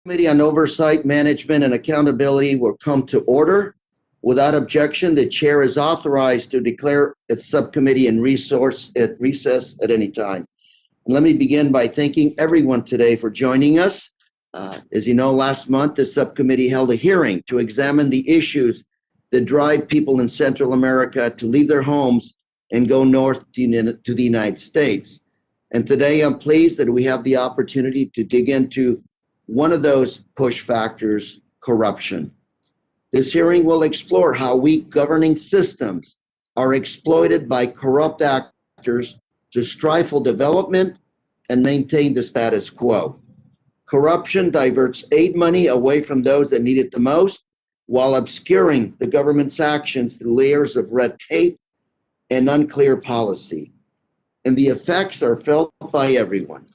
Committee on Oversight, Management, and Accountability will come to order. Without objection, the chair is authorized to declare its subcommittee in recess at any time. And let me begin by thanking everyone today for joining us. As you know, last month, the subcommittee held a hearing to examine the issues that drive people in Central America to leave their homes and go north to the United States. And today I'm pleased that we have the opportunity to dig into one of those push factors, corruption. This hearing will explore how weak governing systems are exploited by corrupt actors to stifle development and maintain the status quo. Corruption diverts aid money away from those that need it the most, while obscuring the government's actions through layers of red tape and unclear policy. And the effects are felt by everyone.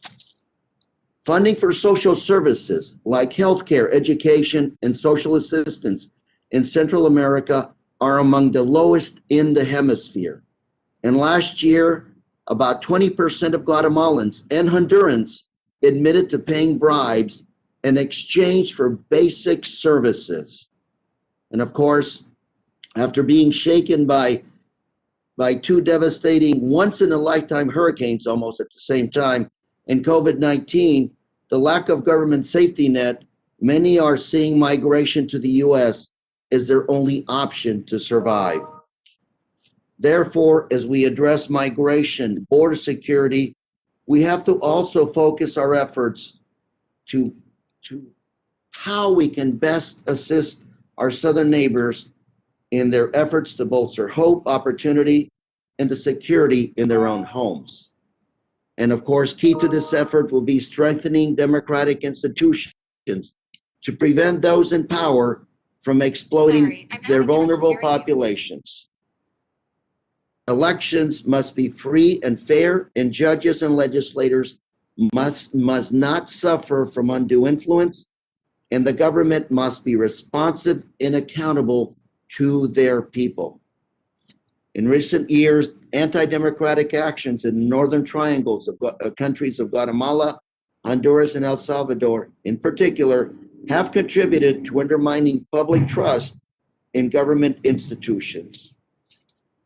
Funding for social services like healthcare, education, and social assistance in Central America are among the lowest in the hemisphere. And last year, about 20% of Guatemalans and Hondurans admitted to paying bribes in exchange for basic services. And of course, after being shaken by two devastating once-in-a-lifetime hurricanes almost at the same time, and COVID-19, the lack of government safety net, many are seeing migration to the U.S. as their only option to survive. Therefore, as we address migration, border security, we have to also focus our efforts to how we can best assist our southern neighbors in their efforts to bolster hope, opportunity, and the security in their own homes. And of course, key to this effort will be strengthening democratic institutions to prevent those in power from exploiting their vulnerable populations. Elections must be free and fair, and judges and legislators must not suffer from undue influence, and the government must be responsive and accountable to their people. In recent years, anti-democratic actions in the northern triangles of countries of Guatemala, Honduras, and El Salvador, in particular, have contributed to undermining public trust in government institutions.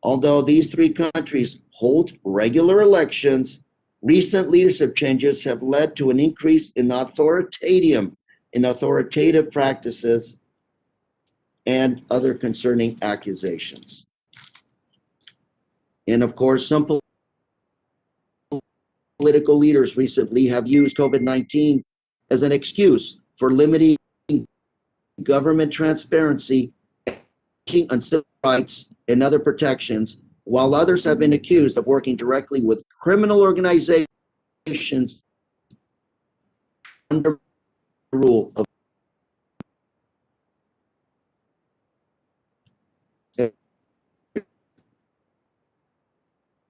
Although these three countries hold regular elections, recent leadership changes have led to an increase in authoritative practices and other concerning accusations. And of course, some political leaders recently have used COVID-19 as an excuse for limiting government transparency on civil rights and other protections, while others have been accused of working directly with criminal organizations under the rule of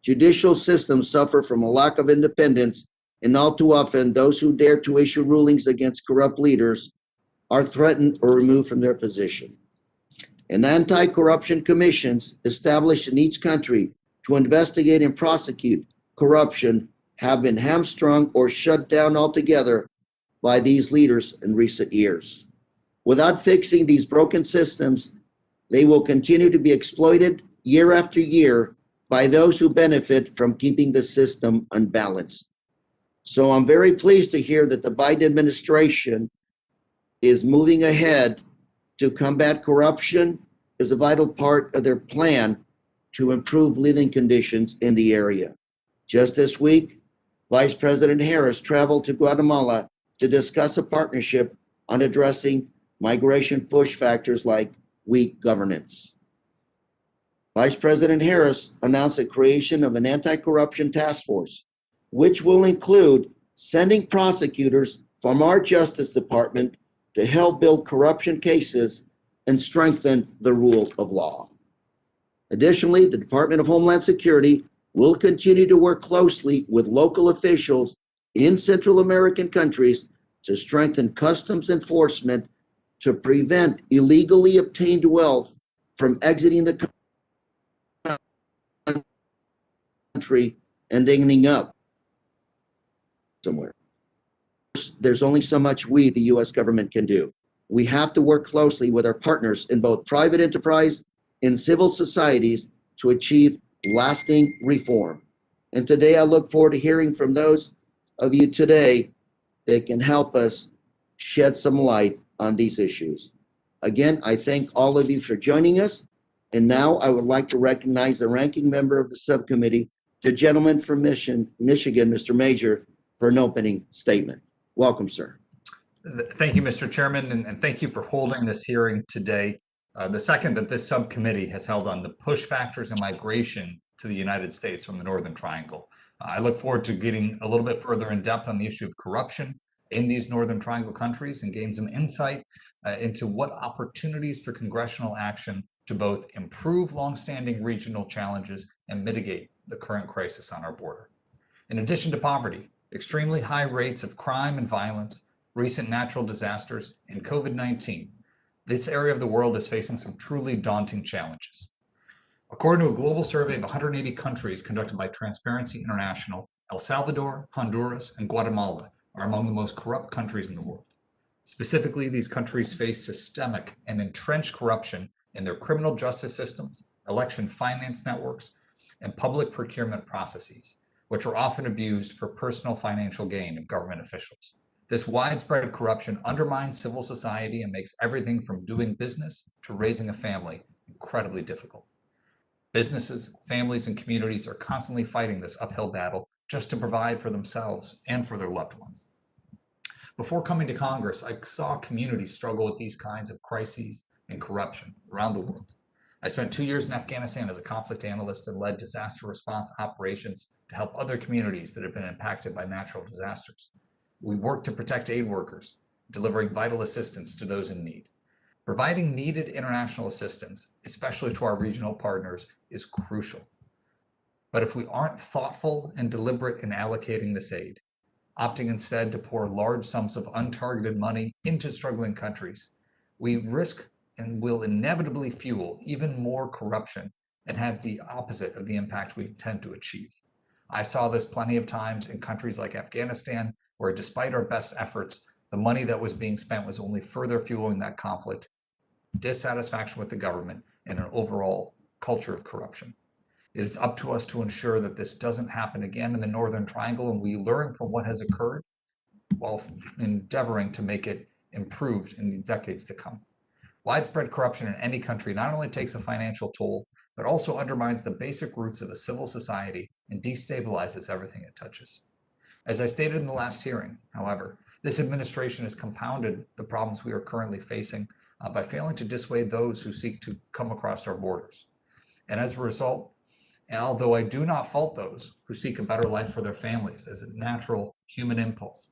judicial systems suffer from a lack of independence, and all too often those who dare to issue rulings against corrupt leaders are threatened or removed from their position. And anti-corruption commissions established in each country to investigate and prosecute corruption have been hamstrung or shut down altogether by these leaders in recent years. Without fixing these broken systems, they will continue to be exploited year after year by those who benefit from keeping the system unbalanced. So I'm very pleased to hear that the Biden administration is moving ahead to combat corruption as a vital part of their plan to improve living conditions in the area. Just this week, Vice President Harris traveled to Guatemala to discuss a partnership on addressing migration push factors like weak governance. Vice President Harris announced the creation of an anti-corruption task force, which will include sending prosecutors from our Justice Department to help build corruption cases and strengthen the rule of law. Additionally, the Department of Homeland Security will continue to work closely with local officials in Central American countries to strengthen customs enforcement to prevent illegally obtained wealth from exiting the country and ending up somewhere. there's only so much we, the U.S. government, can do. We have to work closely with our partners in both private enterprise and civil societies to achieve lasting reform. And today I look forward to hearing from those of you today that can help us shed some light on these issues. Again, I thank all of you for joining us. And now I would like to recognize the ranking member of the subcommittee, the gentleman from Michigan, Mr. Major, for an opening statement. Welcome, sir. Thank you, Mr. Chairman, and thank you for holding this hearing today. The second that this subcommittee has held on the push factors and migration to the United States from the Northern Triangle. I look forward to getting a little bit further in depth on the issue of corruption in these Northern Triangle countries and gain some insight into what opportunities for congressional action to both improve longstanding regional challenges and mitigate the current crisis on our border. In addition to poverty, extremely high rates of crime and violence, recent natural disasters, and COVID-19, this area of the world is facing some truly daunting challenges. According to a global survey of 180 countries conducted by Transparency International, El Salvador, Honduras, and Guatemala are among the most corrupt countries in the world. Specifically, these countries face systemic and entrenched corruption in their criminal justice systems, election finance networks, and public procurement processes, which are often abused for personal financial gain of government officials. This widespread corruption undermines civil society and makes everything from doing business to raising a family incredibly difficult. Businesses, families, and communities are constantly fighting this uphill battle just to provide for themselves and for their loved ones. Before coming to Congress, I saw communities struggle with these kinds of crises and corruption around the world. I spent 2 years in Afghanistan as a conflict analyst and led disaster response operations to help other communities that have been impacted by natural disasters. We work to protect aid workers, delivering vital assistance to those in need. Providing needed international assistance, especially to our regional partners, is crucial. But if we aren't thoughtful and deliberate in allocating this aid, opting instead to pour large sums of untargeted money into struggling countries, we risk and will inevitably fuel even more corruption and have the opposite of the impact we intend to achieve. I saw this plenty of times in countries like Afghanistan, where despite our best efforts, the money that was being spent was only further fueling that conflict, dissatisfaction with the government, and an overall culture of corruption. It is up to us to ensure that this doesn't happen again in the Northern Triangle, and we learn from what has occurred while endeavoring to make it improved in the decades to come. Widespread corruption in any country not only takes a financial toll, but also undermines the basic roots of a civil society and destabilizes everything it touches. As I stated in the last hearing, however, this administration has compounded the problems we are currently facing by failing to dissuade those who seek to come across our borders. And as a result, and although I do not fault those who seek a better life for their families as a natural human impulse,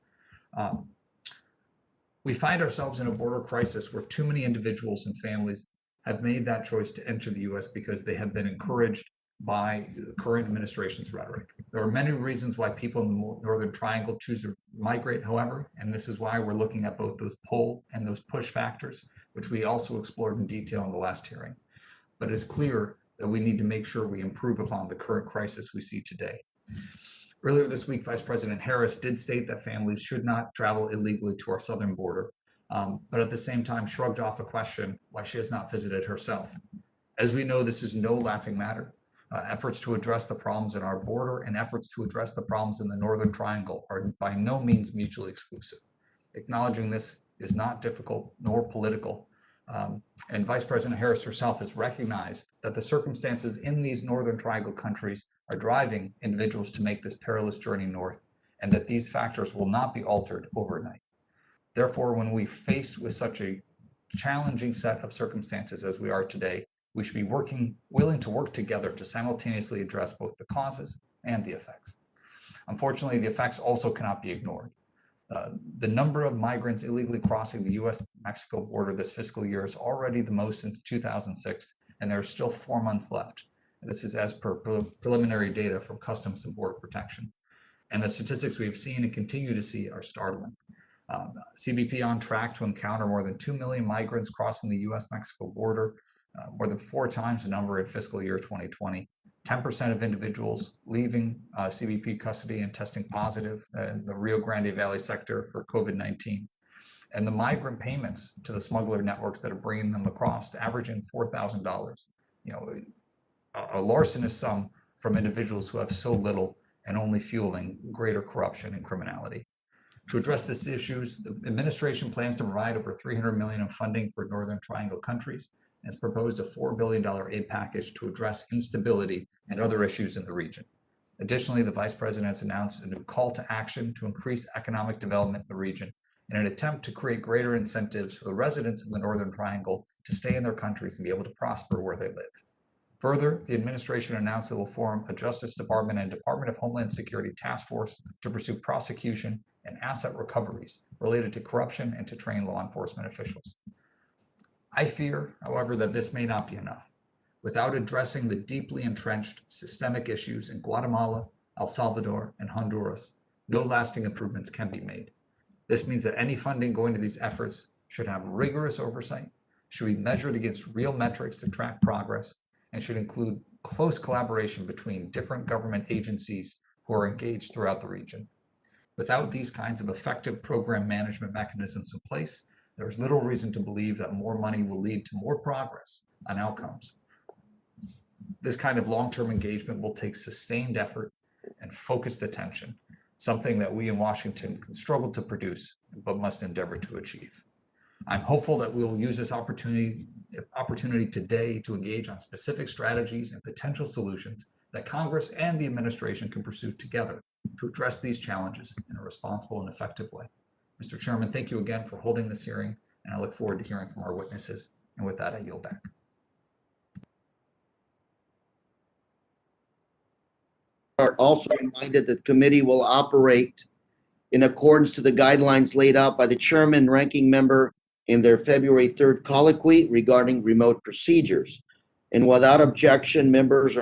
we find ourselves in a border crisis where too many individuals and families have made that choice to enter the U.S. because they have been encouraged by the current administration's rhetoric. There are many reasons why people in the Northern Triangle choose to migrate, however, and this is why we're looking at both those pull and those push factors, which we also explored in detail in the last hearing. But it's clear that we need to make sure we improve upon the current crisis we see today. Earlier this week, Vice President Harris did state that families should not travel illegally to our southern border, but at the same time shrugged off a question why she has not visited herself. As we know, this is no laughing matter. Efforts to address the problems in our border and efforts to address the problems in the Northern Triangle are by no means mutually exclusive. Acknowledging this is not difficult nor political. And Vice President Harris herself has recognized that the circumstances in these Northern Triangle countries are driving individuals to make this perilous journey north, and that these factors will not be altered overnight. Therefore, when we face with such a challenging set of circumstances as we are today, we should be willing to work together to simultaneously address both the causes and the effects. Unfortunately, the effects also cannot be ignored. The number of migrants illegally crossing the U.S.-Mexico border this fiscal year is already the most since 2006, and there are still 4 months left. This is as per preliminary data from Customs and Border Protection. And the statistics we've seen and continue to see are startling. CBP on track to encounter more than 2 million migrants crossing the U.S.-Mexico border, more than 4 times the number in fiscal year 2020. 10% of individuals leaving CBP custody and testing positive in the Rio Grande Valley sector for COVID-19, and the migrant payments to the smuggler networks that are bringing them across, averaging $4,000. You know, a larcenous sum from individuals who have so little and only fueling greater corruption and criminality. To address these issues, the administration plans to provide over $300 million in funding for Northern Triangle countries and has proposed a $4 billion aid package to address instability and other issues in the region. Additionally, the Vice President has announced a new call to action to increase economic development in the region in an attempt to create greater incentives for the residents of the Northern Triangle to stay in their countries and be able to prosper where they live. Further, the administration announced it will form a Justice Department and Department of Homeland Security task force to pursue prosecution and asset recoveries related to corruption and to train law enforcement officials. I fear, however, that this may not be enough. Without addressing the deeply entrenched systemic issues in Guatemala, El Salvador, and Honduras, no lasting improvements can be made. This means that any funding going to these efforts should have rigorous oversight, should be measured against real metrics to track progress, and should include close collaboration between different government agencies who are engaged throughout the region. Without these kinds of effective program management mechanisms in place, there is little reason to believe that more money will lead to more progress on outcomes. This kind of long-term engagement will take sustained effort and focused attention, something that we in Washington can struggle to produce, but must endeavor to achieve. I'm hopeful that we will use this opportunity today to engage on specific strategies and potential solutions that Congress and the administration can pursue together to address these challenges in a responsible and effective way. Mr. Chairman, thank you again for holding this hearing, and I look forward to hearing from our witnesses. And with that, I yield back. Are also reminded that the committee will operate in accordance to the guidelines laid out by the chairman and ranking member in their February 3rd colloquy regarding remote procedures. And without objection, members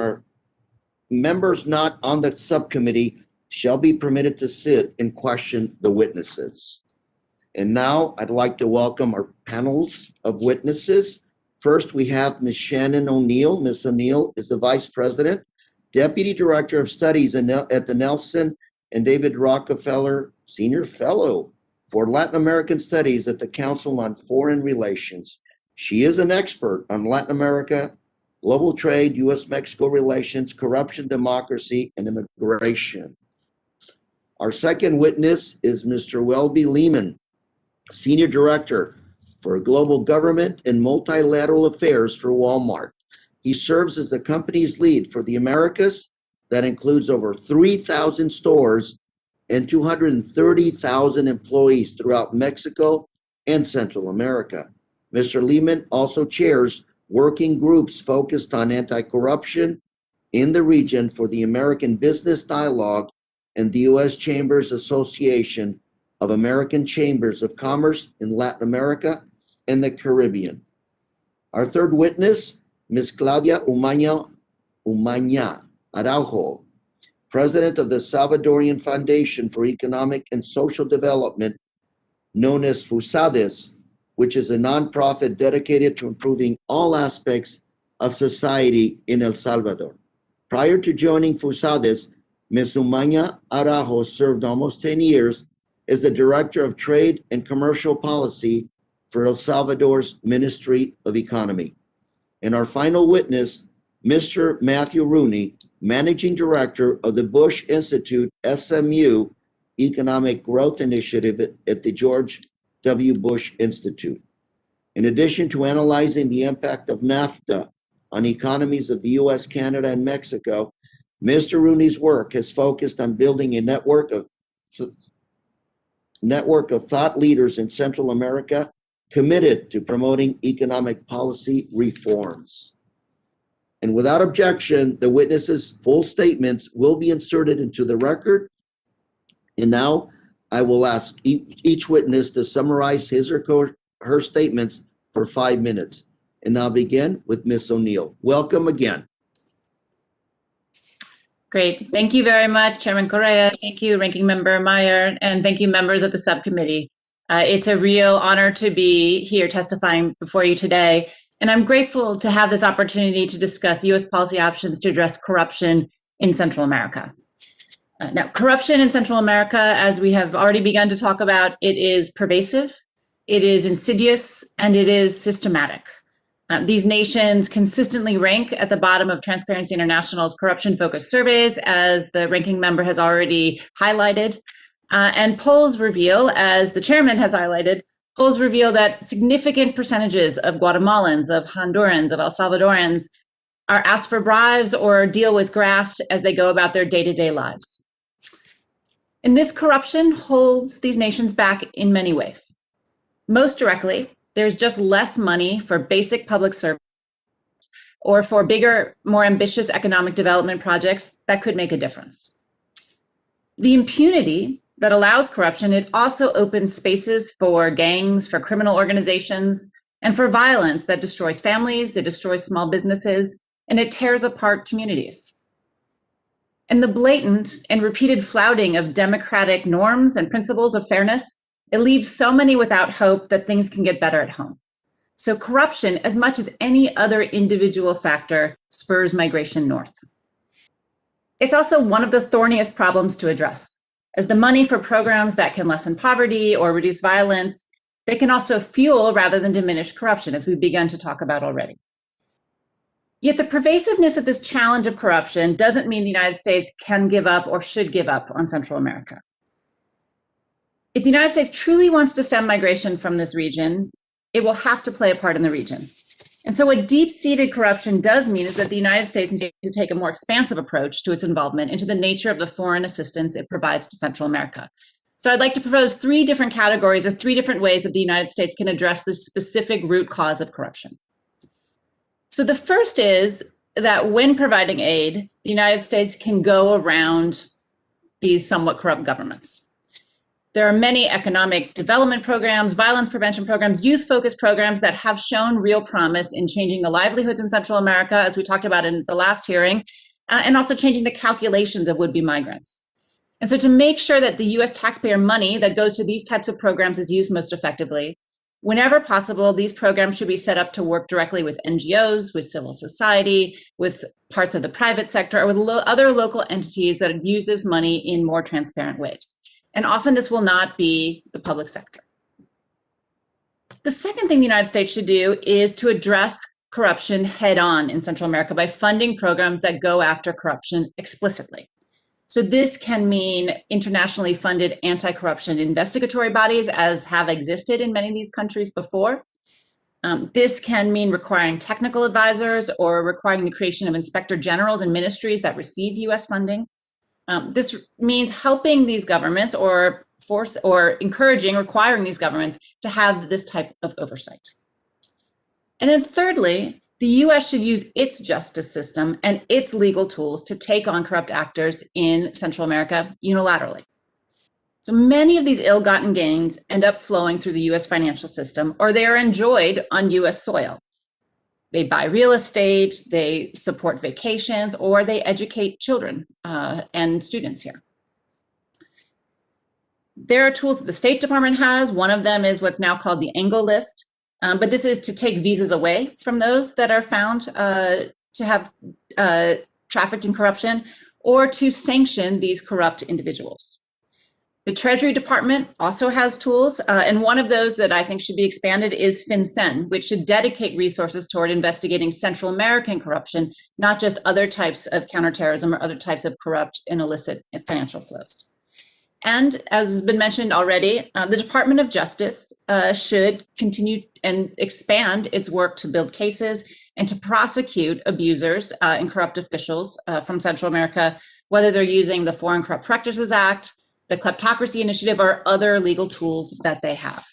not on the subcommittee shall be permitted to sit and question the witnesses. And now I'd like to welcome our panels of witnesses. First, we have Ms. Shannon O'Neill. Ms. O'Neill is the Vice President, Deputy Director of Studies at the Nelson and David Rockefeller Senior Fellow for Latin American Studies at the Council on Foreign Relations. She is an expert on Latin America, global trade, U.S.-Mexico relations, corruption, democracy, and immigration. Our second witness is Mr. Welby Lehman, Senior Director for Global Government and Multilateral Affairs for Walmart. He serves as the company's lead for the Americas. That includes over 3,000 stores and 230,000 employees throughout Mexico and Central America. Mr. Lehman also chairs working groups focused on anti-corruption in the region for the American Business Dialogue and the U.S. Chambers Association of American Chambers of Commerce in Latin America and the Caribbean. Our third witness, Ms. Claudia Umaña Araujo, President of the Salvadorian Foundation for Economic and Social Development, known as FUSADES, which is a nonprofit dedicated to improving all aspects of society in El Salvador. Prior to joining FUSADES, Ms. Umaña Araujo served almost 10 years as the Director of Trade and Commercial Policy for El Salvador's Ministry of Economy. And our final witness, Mr. Matthew Rooney, Managing Director of the Bush Institute SMU Economic Growth Initiative at the George W. Bush Institute. In addition to analyzing the impact of NAFTA on economies of the U.S., Canada, and Mexico, Mr. Rooney's work has focused on building a network of thought leaders in Central America committed to promoting economic policy reforms. And without objection, the witnesses' full statements will be inserted into the record. And now I will ask each witness to summarize his or her statements for 5 minutes. And I'll begin with Ms. O'Neill. Welcome again. Great. Thank you very much, Chairman Correa. Thank you, Ranking Member Meyer, and thank you, members of the subcommittee. It's a real honor to be here testifying before you today. And I'm grateful to have this opportunity to discuss U.S. policy options to address corruption in Central America. Now, corruption in Central America, as we have already begun to talk about, it is pervasive, it is insidious, and it is systematic. These nations consistently rank at the bottom of Transparency International's corruption-focused surveys, as the ranking member has already highlighted. And polls reveal, as the chairman has highlighted, polls reveal that significant percentages of Guatemalans, of Hondurans, of El Salvadorans are asked for bribes or deal with graft as they go about their day-to-day lives. And this corruption holds these nations back in many ways. Most directly, there's just less money for basic public service or for bigger, more ambitious economic development projects that could make a difference. The impunity that allows corruption, it also opens spaces for gangs, for criminal organizations, and for violence that destroys families, it destroys small businesses, and it tears apart communities. And the blatant and repeated flouting of democratic norms and principles of fairness, it leaves so many without hope that things can get better at home. So corruption, as much as any other individual factor, spurs migration north. It's also one of the thorniest problems to address, as the money for programs that can lessen poverty or reduce violence, they can also fuel rather than diminish corruption, as we've begun to talk about already. Yet the pervasiveness of this challenge of corruption doesn't mean the United States can give up or should give up on Central America. If the United States truly wants to stem migration from this region, it will have to play a part in the region. And so what deep-seated corruption does mean is that the United States needs to take a more expansive approach to its involvement into the nature of the foreign assistance it provides to Central America. So I'd like to propose 3 different categories or 3 different ways that the United States can address this specific root cause of corruption. So the first is that when providing aid, the United States can go around these somewhat corrupt governments. There are many economic development programs, violence prevention programs, youth-focused programs that have shown real promise in changing the livelihoods in Central America, as we talked about in the last hearing, and also changing the calculations of would-be migrants. And so to make sure that the US taxpayer money that goes to these types of programs is used most effectively, whenever possible, these programs should be set up to work directly with NGOs, with civil society, with parts of the private sector, or with other local entities that use this money in more transparent ways. And often this will not be the public sector. The second thing the United States should do is to address corruption head on in Central America by funding programs that go after corruption explicitly. So this can mean internationally funded anti-corruption investigatory bodies, as have existed in many of these countries before. This can mean requiring technical advisors or requiring the creation of inspector generals and ministries that receive US funding. This means helping these governments or requiring these governments to have this type of oversight. And then thirdly, the US should use its justice system and its legal tools to take on corrupt actors in Central America unilaterally. So many of these ill-gotten gains end up flowing through the US financial system, or they are enjoyed on US soil. They buy real estate, they support vacations, or they educate children and students here. There are tools that the State Department has. One of them is what's now called the Angle List, but this is to take visas away from those that are found to have trafficked in corruption, or to sanction these corrupt individuals. The Treasury Department also has tools, and one of those that I think should be expanded is FinCEN, which should dedicate resources toward investigating Central American corruption, not just other types of counterterrorism or other types of corrupt and illicit financial flows. And as has been mentioned already, the Department of Justice should continue and expand its work to build cases and to prosecute abusers and corrupt officials from Central America, whether they're using the Foreign Corrupt Practices Act, the Kleptocracy Initiative, or other legal tools that they have.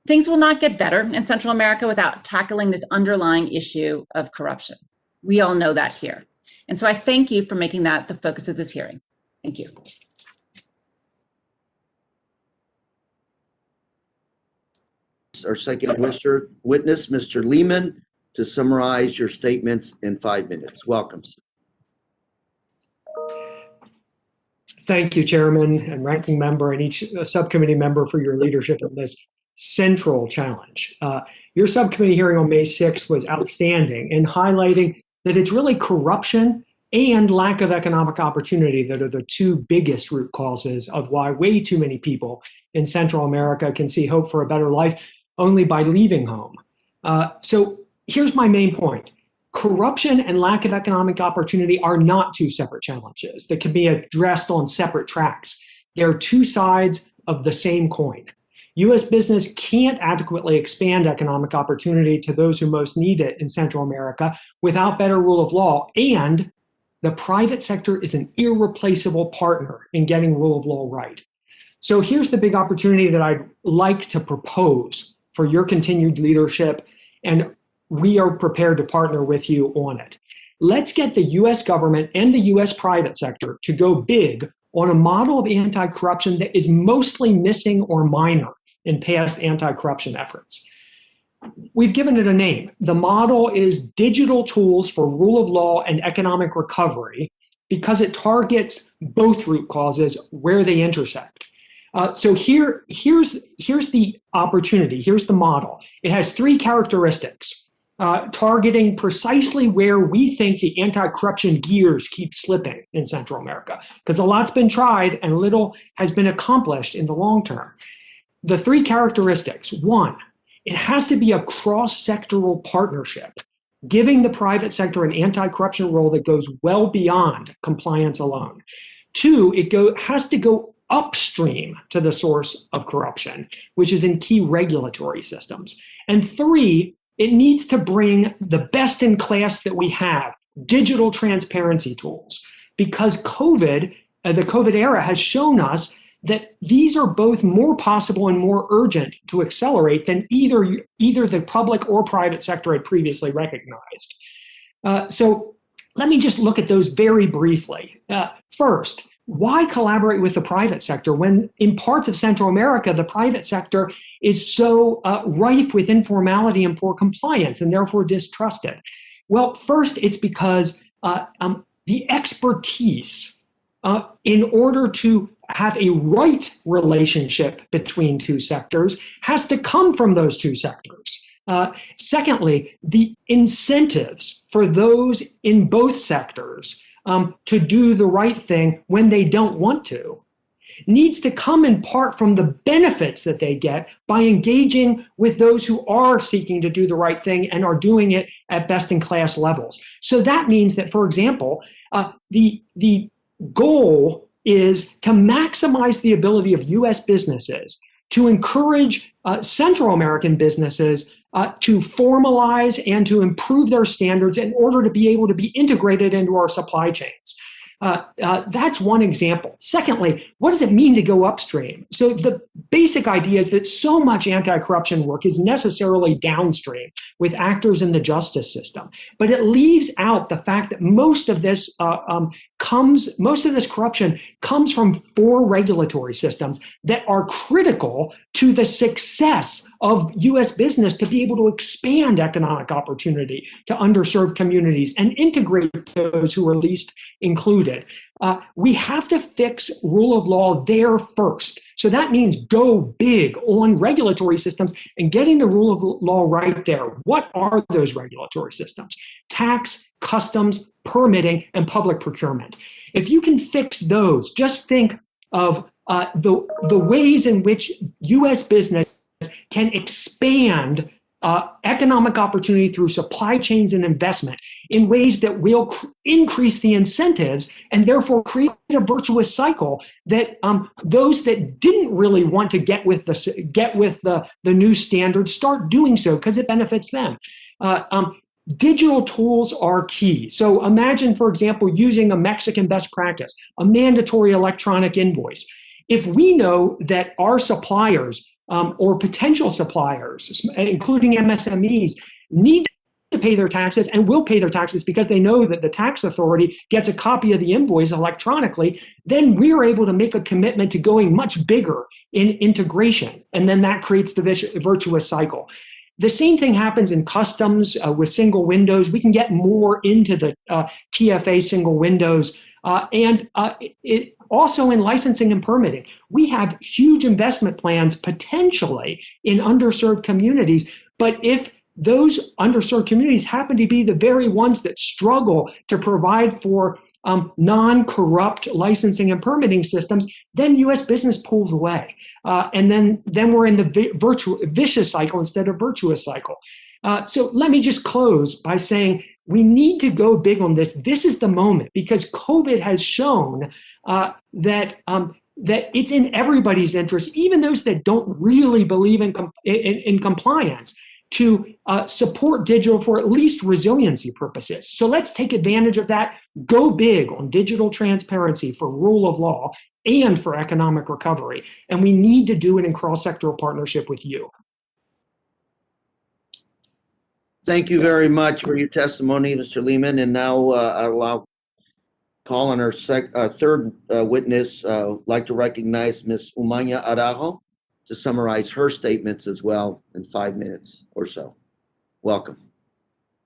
Things will not get better in Central America without tackling this underlying issue of corruption. We all know that here. And so I thank you for making that the focus of this hearing. Thank you. Our second witness, Mr. Lehman, to summarize your statements in 5 minutes. Welcome. Thank you, Chairman and Ranking Member, and each subcommittee member for your leadership in this. central challenge. Your subcommittee hearing on May 6th was outstanding in highlighting that it's really corruption and lack of economic opportunity that are the two biggest root causes of why way too many people in Central America can see hope for a better life only by leaving home. So here's my main point. Corruption and lack of economic opportunity are not two separate challenges that can be addressed on separate tracks. They're two sides of the same coin. U.S. business can't adequately expand economic opportunity to those who most need it in Central America without better rule of law, and the private sector is an irreplaceable partner in getting rule of law right. So here's the big opportunity that I'd like to propose for your continued leadership, and we are prepared to partner with you on it. Let's get the U.S. government and the U.S. private sector to go big on a model of anti-corruption that is mostly missing or minor in past anti-corruption efforts. We've given it a name. The model is digital tools for rule of law and economic recovery because it targets both root causes where they intersect. So here's the opportunity. Here's the model. It has three characteristics, targeting precisely where we think the anti-corruption gears keep slipping in Central America, because a lot's been tried and little has been accomplished in the long term. The three characteristics: one, it has to be a cross-sectoral partnership, giving the private sector an anti-corruption role that goes well beyond compliance alone. Two, it has to go upstream to the source of corruption, which is in key regulatory systems. And three, it needs to bring the best in class that we have, digital transparency tools, because the COVID era has shown us that these are both more possible and more urgent to accelerate than either the public or private sector had previously recognized. So let me just look at those very briefly. First, why collaborate with the private sector when in parts of Central America, the private sector is so rife with informality and poor compliance and therefore distrusted? Well, first, it's because the expertise in order to have a right relationship between two sectors has to come from those two sectors. Secondly, the incentives for those in both sectors to do the right thing when they don't want to needs to come in part from the benefits that they get by engaging with those who are seeking to do the right thing and are doing it at best-in-class levels. So that means that, for example, the goal is to maximize the ability of U.S. businesses to encourage Central American businesses to formalize and to improve their standards in order to be able to be integrated into our supply chains. That's one example. Secondly, what does it mean to go upstream? So the basic idea is that so much anti-corruption work is necessarily downstream with actors in the justice system, but it leaves out the fact that most of this corruption comes from four regulatory systems that are critical to the success of U.S. business to be able to expand economic opportunity to underserved communities and integrate those who are least included. We have to fix rule of law there first. So that means go big on regulatory systems and getting the rule of law right there. What are those regulatory systems? Tax, customs, permitting, and public procurement. If you can fix those, just think of the ways in which U.S. business can expand economic opportunity through supply chains and investment in ways that will increase the incentives and therefore create a virtuous cycle that those that didn't really want to get with the new standards start doing so because it benefits them. Digital tools are key. So imagine, for example, using a Mexican best practice, a mandatory electronic invoice. If we know that our suppliers or potential suppliers, including MSMEs, need to pay their taxes and will pay their taxes because they know that the tax authority gets a copy of the invoice electronically, then we're able to make a commitment to going much bigger in integration. And then that creates the virtuous cycle. The same thing happens in customs with single windows. We can get more into the TFA single windows. Also in licensing and permitting, we have huge investment plans potentially in underserved communities, but if those underserved communities happen to be the very ones that struggle to provide for non-corrupt licensing and permitting systems, then U.S. business pulls away. And then we're in the vicious cycle instead of virtuous cycle. So let me just close by saying we need to go big on this. This is the moment, because COVID has shown that it's in everybody's interest, even those that don't really believe in compliance, to support digital for at least resiliency purposes. So let's take advantage of that, go big on digital transparency for rule of law and for economic recovery. And we need to do it in cross-sectoral partnership with you. Thank you very much for your testimony, Mr. Lehman. And now I'll call on our third witness. I'd like to recognize Ms. Umanya Arajo to summarize her statements as well in 5 minutes or so. Welcome.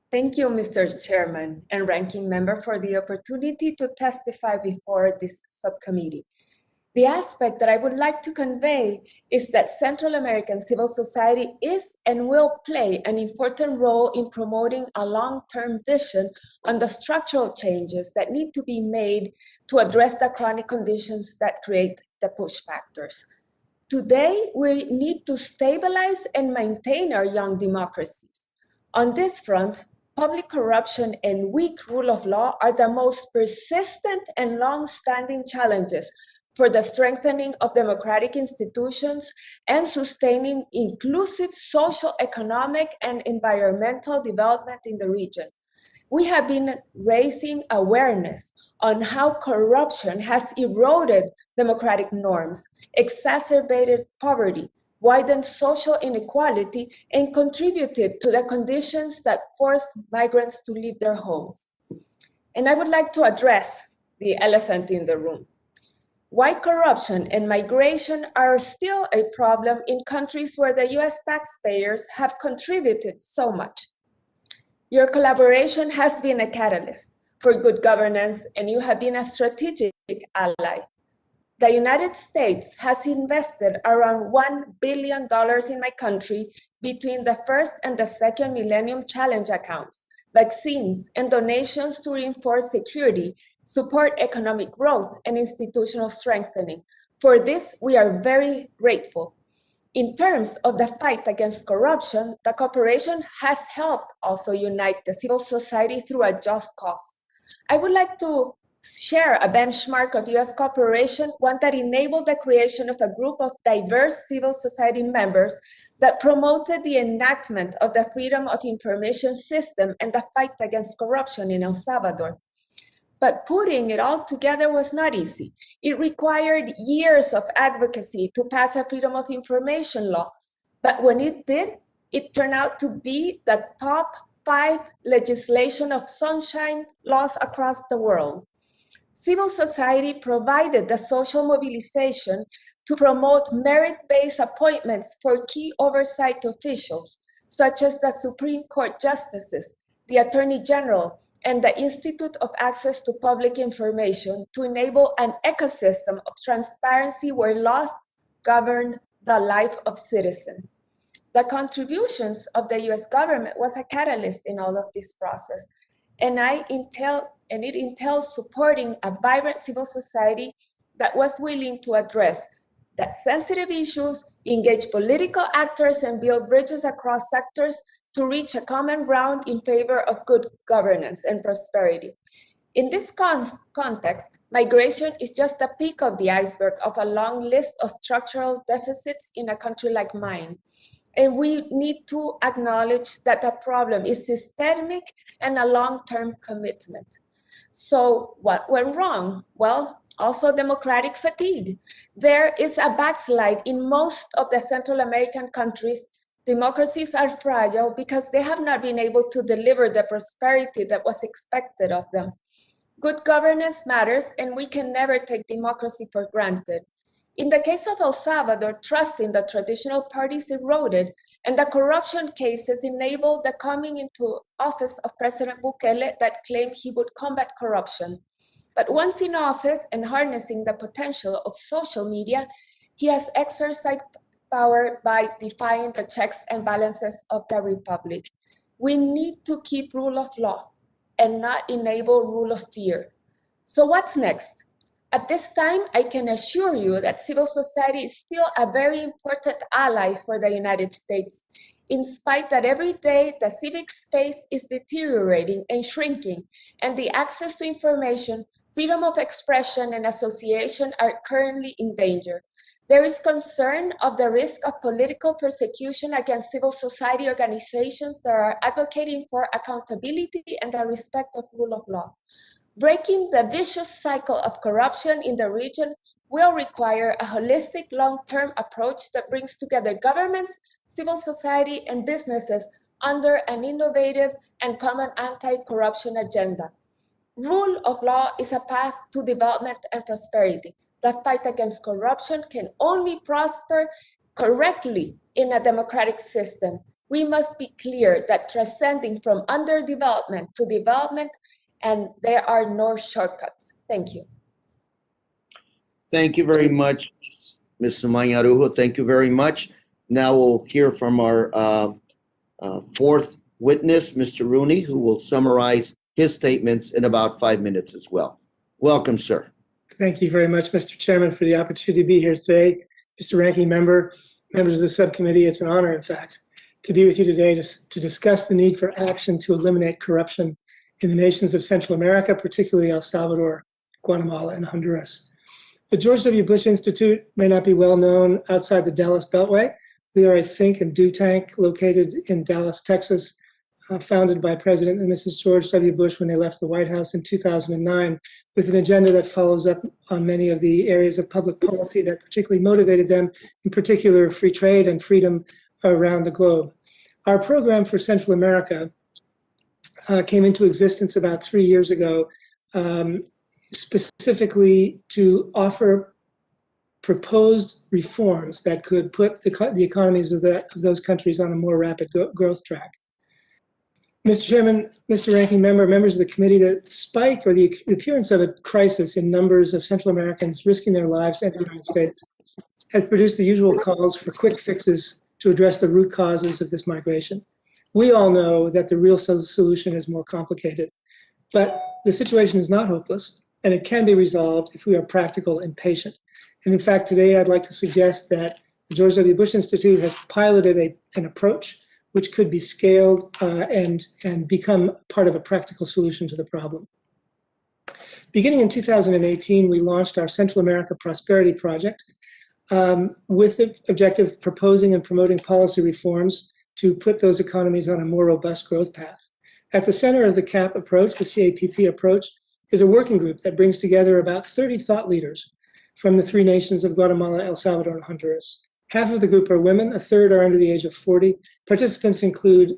Thank you, Mr. Chairman and Ranking Member, for the opportunity to testify before this subcommittee. The aspect that I would like to convey is that Central American civil society is and will play an important role in promoting a long-term vision on the structural changes that need to be made to address the chronic conditions that create the push factors. Today, we need to stabilize and maintain our young democracies. On this front, public corruption and weak rule of law are the most persistent and long-standing challenges for the strengthening of democratic institutions and sustaining inclusive social, economic, and environmental development in the region. We have been raising awareness on how corruption has eroded democratic norms, exacerbated poverty, widened social inequality, and contributed to the conditions that force migrants to leave their homes. And I would like to address the elephant in the room. Why corruption and migration are still a problem in countries where the US taxpayers have contributed so much. Your collaboration has been a catalyst for good governance, and you have been a strategic ally. The United States has invested around $1 billion in my country between the first and the second Millennium Challenge accounts, vaccines, and donations to reinforce security, support economic growth, and institutional strengthening. For this, we are very grateful. In terms of the fight against corruption, the cooperation has helped also unite the civil society through a just cause. I would like to share a benchmark of US cooperation, one that enabled the creation of a group of diverse civil society members that promoted the enactment of the Freedom of Information System and the fight against corruption in El Salvador. But putting it all together was not easy. It required years of advocacy to pass a Freedom of Information law. But when it did, it turned out to be the top 5 legislation of sunshine laws across the world. Civil society provided the social mobilization to promote merit-based appointments for key oversight officials, such as the Supreme Court justices, the Attorney General, and the Institute of Access to Public Information to enable an ecosystem of transparency where laws govern the life of citizens. The contributions of the US government was a catalyst in all of this process, and it entails supporting a vibrant civil society that was willing to address that sensitive issues, engage political actors, and build bridges across sectors to reach a common ground in favor of good governance and prosperity. In this context, migration is just the peak of the iceberg of a long list of structural deficits in a country like mine. And we need to acknowledge that the problem is systemic and a long-term commitment. So what went wrong? Well, also democratic fatigue. There is a backslide in most of the Central American countries. Democracies are fragile because they have not been able to deliver the prosperity that was expected of them. Good governance matters, and we can never take democracy for granted. In the case of El Salvador, trust in the traditional parties eroded, and the corruption cases enabled the coming into office of President Bukele that claimed he would combat corruption. But once in office and harnessing the potential of social media, he has exercised power by defying the checks and balances of the republic. We need to keep rule of law and not enable rule of fear. So what's next? At this time, I can assure you that civil society is still a very important ally for the United States, in spite that every day the civic space is deteriorating and shrinking, and the access to information, freedom of expression, and association are currently in danger. There is concern of the risk of political persecution against civil society organizations that are advocating for accountability and the respect of rule of law. Breaking the vicious cycle of corruption in the region will require a holistic long-term approach that brings together governments, civil society, and businesses under an innovative and common anti-corruption agenda. Rule of law is a path to development and prosperity. The fight against corruption can only prosper correctly in a democratic system. We must be clear that transcending from underdevelopment to development, and there are no shortcuts. Thank you. Thank you very much, Mr. Mañarujo. Thank you very much. Now we'll hear from our fourth witness, Mr. Rooney, who will summarize his statements in about 5 minutes as well. Welcome, sir. Thank you very much, Mr. Chairman, for the opportunity to be here today. Mr. Ranking Member, members of the subcommittee, it's an honor, in fact, to be with you today to discuss the need for action to eliminate corruption in the nations of Central America, particularly El Salvador, Guatemala, and Honduras. The George W. Bush Institute may not be well known outside the Dallas Beltway. We are a think and do tank located in Dallas, Texas, founded by President and Mrs. George W. Bush when they left the White House in 2009, with an agenda that follows up on many of the areas of public policy that particularly motivated them, in particular free trade and freedom around the globe. Our program for Central America came into existence about 3 years ago, specifically to offer proposed reforms that could put the economies of those countries on a more rapid growth track. Mr. Chairman, Mr. Ranking Member, members of the committee, the spike or the appearance of a crisis in numbers of Central Americans risking their lives to enter the United States has produced the usual calls for quick fixes to address the root causes of this migration. We all know that the real solution is more complicated, but the situation is not hopeless, and it can be resolved if we are practical and patient. And in fact, today I'd like to suggest that the George W. Bush Institute has piloted an approach which could be scaled and become part of a practical solution to the problem. Beginning in 2018, we launched our Central America Prosperity Project with the objective of proposing and promoting policy reforms to put those economies on a more robust growth path. At the center of the CAP approach, the CAPP approach, is a working group that brings together about 30 thought leaders from the three nations of Guatemala, El Salvador, and Honduras. Half of the group are women, a third are under the age of 40. Participants include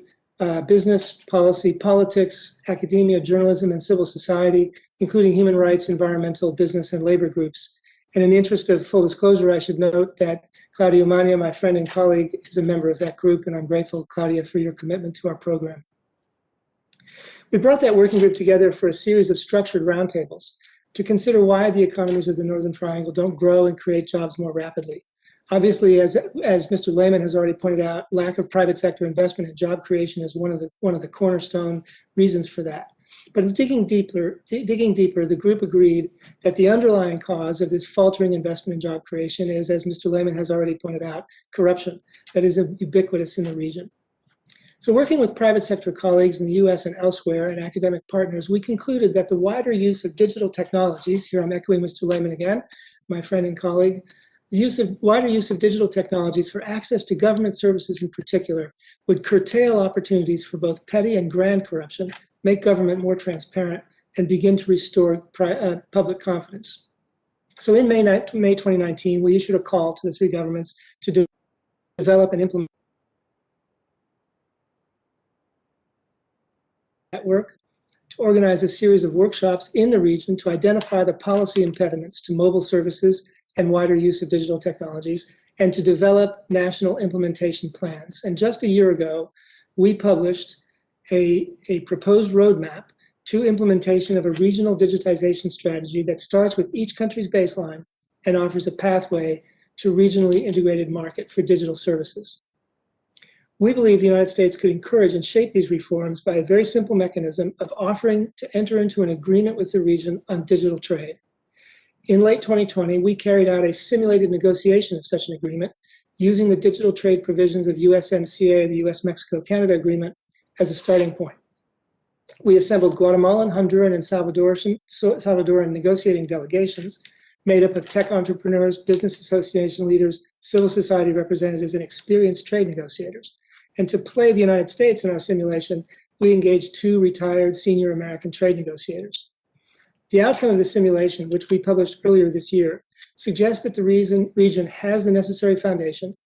business, policy, politics, academia, journalism, and civil society, including human rights, environmental, business, and labor groups. And in the interest of full disclosure, I should note that Claudia Umania, my friend and colleague, is a member of that group, and I'm grateful, Claudia, for your commitment to our program. We brought that working group together for a series of structured roundtables to consider why the economies of the Northern Triangle don't grow and create jobs more rapidly. Obviously, as Mr. Lehman has already pointed out, lack of private sector investment and job creation is one of the cornerstone reasons for that. But digging deeper, the group agreed that the underlying cause of this faltering investment in job creation is, as Mr. Lehman has already pointed out, corruption that is ubiquitous in the region. So working with private sector colleagues in the US and elsewhere and academic partners, we concluded that the wider use of digital technologies, here I'm echoing Mr. Lehman again, my friend and colleague, the wider use of digital technologies for access to government services in particular would curtail opportunities for both petty and grand corruption, make government more transparent, and begin to restore public confidence. So in May 2019, we issued a call to the three governments to develop and implement that work, to organize a series of workshops in the region to identify the policy impediments to mobile services and wider use of digital technologies, and to develop national implementation plans. And just a year ago, we published a proposed roadmap to implementation of a regional digitization strategy that starts with each country's baseline and offers a pathway to regionally integrated market for digital services. We believe the United States could encourage and shape these reforms by a very simple mechanism of offering to enter into an agreement with the region on digital trade. In late 2020, we carried out a simulated negotiation of such an agreement using the digital trade provisions of USMCA, the US-Mexico-Canada Agreement, as a starting point. We assembled Guatemalan, Honduran, and Salvadoran negotiating delegations made up of tech entrepreneurs, business association leaders, civil society representatives, and experienced trade negotiators. And to play the United States in our simulation, we engaged 2 retired senior American trade negotiators. The outcome of the simulation, which we published earlier this year, suggests that the region has the necessary foundation,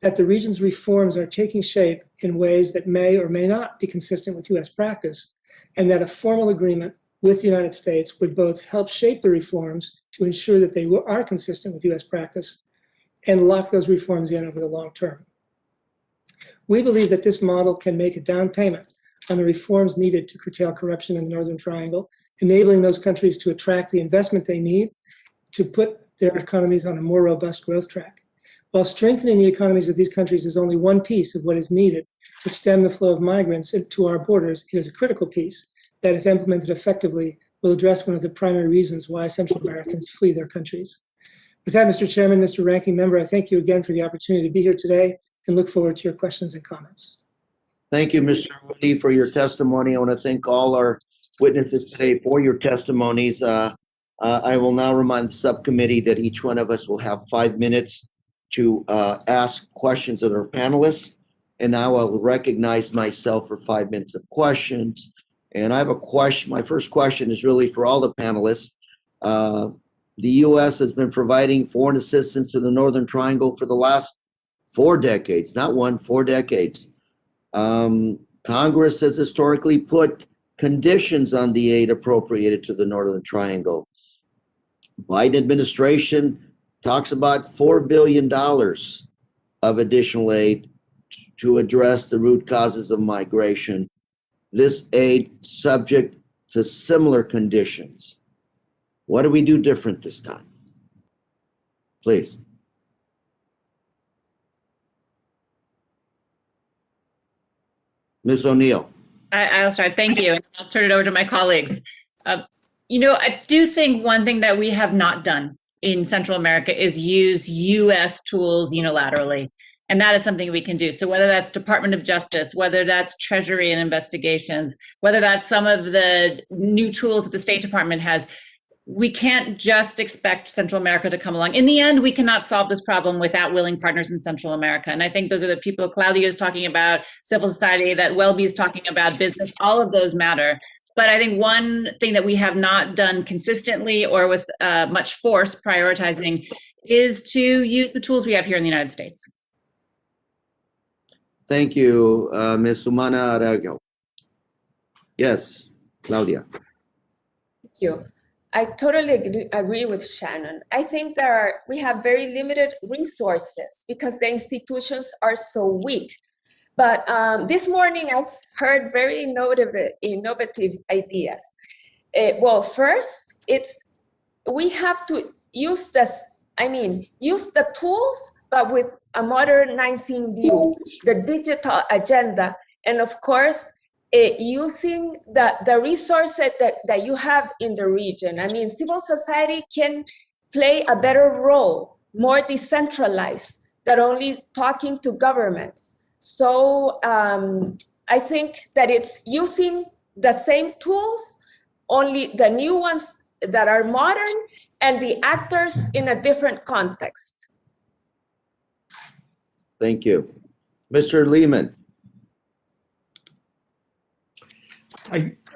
that the region's reforms are taking shape in ways that may or may not be consistent with US practice, and that a formal agreement with the United States would both help shape the reforms to ensure that they are consistent with US practice and lock those reforms in over the long term. We believe that this model can make a down payment on the reforms needed to curtail corruption in the Northern Triangle, enabling those countries to attract the investment they need to put their economies on a more robust growth track. While strengthening the economies of these countries is only one piece of what is needed to stem the flow of migrants to our borders, it is a critical piece that, if implemented effectively, will address one of the primary reasons why Central Americans flee their countries. With that, Mr. Chairman, Mr. Ranking Member, I thank you again for the opportunity to be here today and look forward to your questions and comments. Thank you, Mr. Woody, for your testimony. I want to thank all our witnesses today for your testimonies. I will now remind the subcommittee that each one of us will have 5 minutes to ask questions of our panelists. And now I will recognize myself for 5 minutes of questions. And I have a question. My first question is really for all the panelists. The U.S. has been providing foreign assistance to the Northern Triangle for the last 4 decades, not 1, 4 decades. Congress has historically put conditions on the aid appropriated to the Northern Triangle. Biden administration talks about $4 billion of additional aid to address the root causes of migration. This aid subject to similar conditions. What do we do different this time? Please. Ms. O'Neill. I'll start. Thank you. I'll turn it over to my colleagues. I do think one thing that we have not done in Central America is use U.S. tools unilaterally. And that is something we can do. So whether that's Department of Justice, whether that's Treasury and investigations, whether that's some of the new tools that the State Department has, we can't just expect Central America to come along. In the end, we cannot solve this problem without willing partners in Central America. And I think those are the people Claudia is talking about, civil society, that Welby is talking about, business, all of those matter. But I think one thing that we have not done consistently or with much force prioritizing is to use the tools we have here in the United States. Thank you, Ms. Sumana Aragao. Yes, Claudia. Thank you. I totally agree with Shannon. I think we have very limited resources because the institutions are so weak. But this morning I've heard very innovative ideas. Well, first, we have to use the tools, but with a modernizing view, the digital agenda, and of course, using the resources that you have in the region. I mean, civil society can play a better role, more decentralized, than only talking to governments. So I think that it's using the same tools, only the new ones that are modern, and the actors in a different context. Thank you. Mr. Lehman.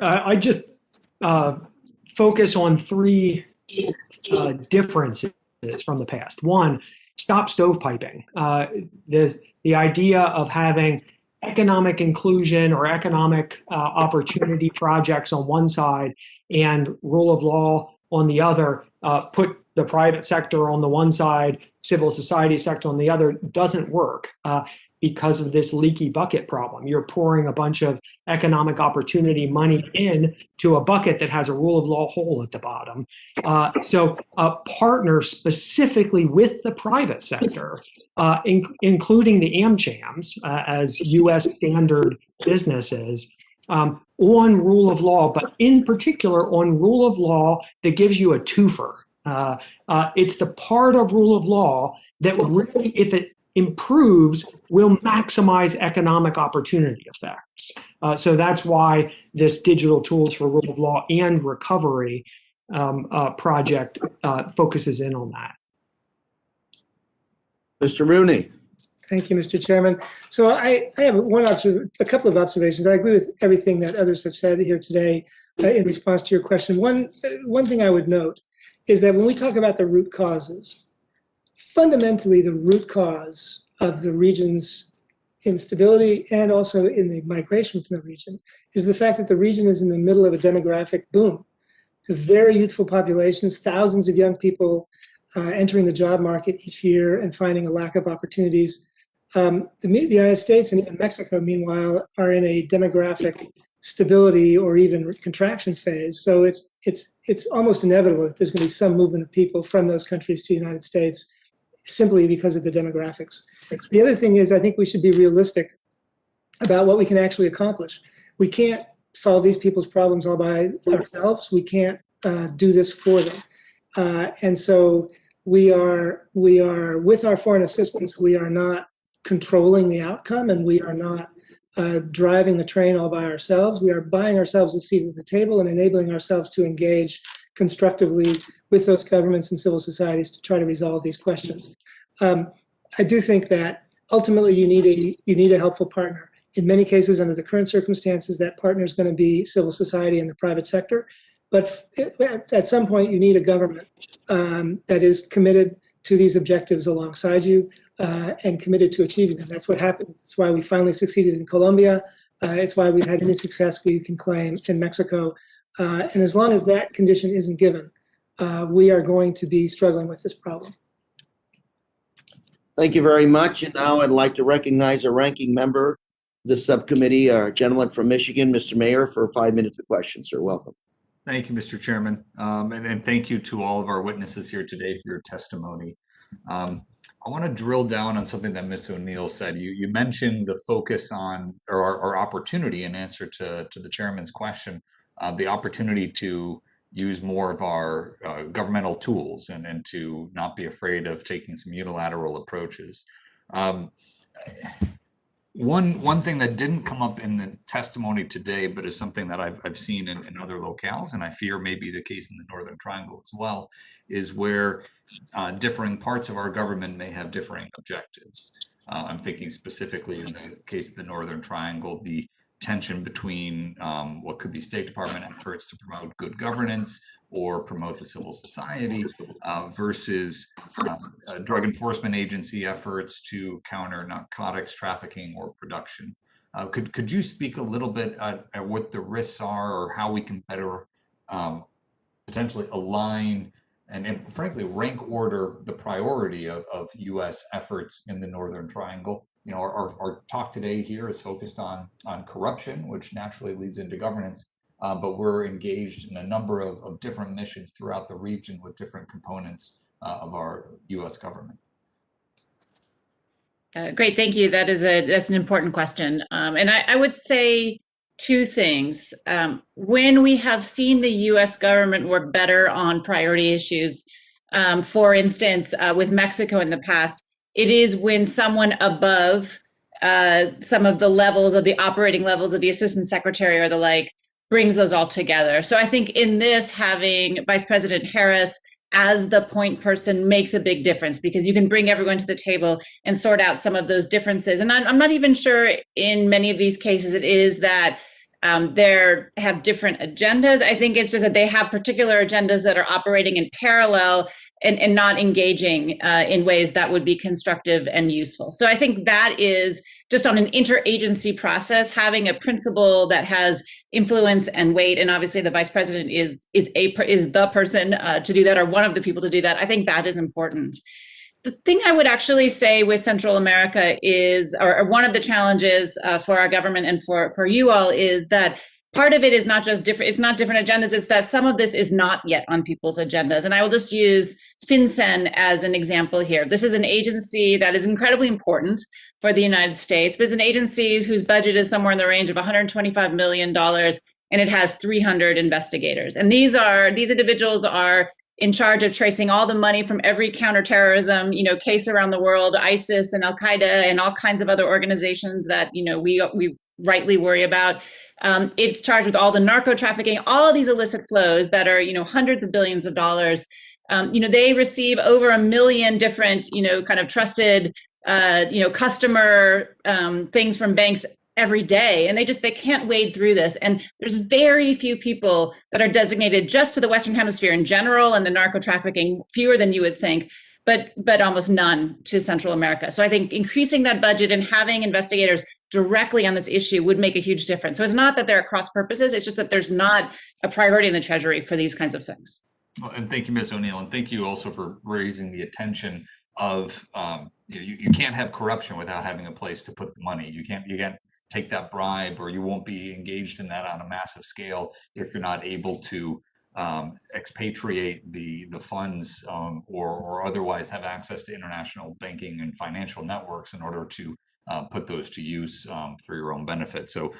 I just focus on 3 differences from the past. One, stop stovepiping. The idea of having economic inclusion or economic opportunity projects on one side and rule of law on the other, put the private sector on the one side, civil society sector on the other, doesn't work. because of this leaky bucket problem. You're pouring a bunch of economic opportunity money in to a bucket that has a rule of law hole at the bottom. So partner specifically with the private sector, including the AmChams as U.S. standard businesses, on rule of law, but in particular on rule of law that gives you a twofer. It's the part of rule of law that really, if it improves, will maximize economic opportunity effects. So that's why this Digital Tools for Rule of Law and Recovery project focuses in on that. Mr. Rooney. Thank you, Mr. Chairman. So I have a couple of observations. I agree with everything that others have said here today in response to your question. One thing I would note is that when we talk about the root causes, fundamentally the root cause of the region's instability and also in the migration from the region is the fact that the region is in the middle of a demographic boom. Very youthful populations, thousands of young people entering the job market each year and finding a lack of opportunities. The United States and even Mexico, meanwhile, are in a demographic stability or even contraction phase. So it's almost inevitable that there's going to be some movement of people from those countries to the United States simply because of the demographics. The other thing is I think we should be realistic about what we can actually accomplish. We can't solve these people's problems all by ourselves. We can't do this for them. And so we are with our foreign assistance, we are not controlling the outcome, and we are not driving the train all by ourselves. We are buying ourselves a seat at the table and enabling ourselves to engage constructively with those governments and civil societies to try to resolve these questions. I do think that ultimately you need a helpful partner. In many cases, under the current circumstances, that partner is going to be civil society and the private sector. But at some point, you need a government that is committed to these objectives alongside you and committed to achieving them. That's what happened. That's why we finally succeeded in Colombia. It's why we've had any success we can claim in Mexico. And as long as that condition isn't given, we are going to be struggling with this problem. Thank you very much. And now I'd like to recognize a ranking member of the subcommittee, our gentleman from Michigan, Mr. Mayor, for 5 minutes of questions. Sir, welcome. Thank you, Mr. Chairman. And thank you to all of our witnesses here today for your testimony. I want to drill down on something that Ms. O'Neill said. You mentioned the focus on, or our opportunity in answer to the chairman's question, the opportunity to use more of our governmental tools and to not be afraid of taking some unilateral approaches. One thing that didn't come up in the testimony today, but is something that I've seen in other locales, and I fear may be the case in the Northern Triangle as well, is where differing parts of our government may have differing objectives. I'm thinking specifically in the case of the Northern Triangle, the tension between what could be State Department efforts to promote good governance or promote the civil society versus drug enforcement agency efforts to counter narcotics trafficking or production. Could you speak a little bit at what the risks are or how we can better potentially align and frankly rank order the priority of U.S. efforts in the Northern Triangle? You know, our talk today here is focused on corruption, which naturally leads into governance, but we're engaged in a number of different missions throughout the region with different components of our U.S. government. Great, thank you. That's an important question, and I would say two things. When we have seen the U.S. government work better on priority issues, for instance, with Mexico in the past, it is when someone above some of the levels of the operating levels of the assistant secretary or the like brings those all together. So I think in this, having Vice President Harris as the point person makes a big difference because you can bring everyone to the table and sort out some of those differences. And I'm not even sure in many of these cases it is that they have different agendas. I think it's just that they have particular agendas that are operating in parallel and not engaging in ways that would be constructive and useful. So I think that is just on an interagency process, having a principal that has influence and weight, and obviously the vice president is the person to do that, or one of the people to do that. I think that is important. the thing I would actually say with Central America is, or one of the challenges for our government and for you all is that part of it is not just different, it's not different agendas, it's that some of this is not yet on people's agendas. And I will just use FinCEN as an example here. This is an agency that is incredibly important for the United States, but it's an agency whose budget is somewhere in the range of $125 million, and it has 300 investigators. And these individuals are in charge of tracing all the money from every counterterrorism, case around the world, ISIS and Al Qaeda and all kinds of other organizations that, we rightly worry about. It's charged with all the narco trafficking, all of these illicit flows that are, hundreds of billions of dollars. They receive over 1 million different, kind of trusted, customer things from banks every day, and they can't wade through this. And there's very few people that are designated just to the Western Hemisphere in general and the narco trafficking, fewer than you would think, but almost none to Central America. So I think increasing that budget and having investigators directly on this issue would make a huge difference. So it's not that there are cross purposes, it's just that there's not a priority in the Treasury for these kinds of things. Well, and thank you, Ms. O'Neill, and thank you also for raising the attention of you can't have corruption without having a place to put the money. You can't take that bribe, or you won't be engaged in that on a massive scale if you're not able to expatriate the funds or otherwise have access to international banking and financial networks in order to put those to use for your own benefit. So,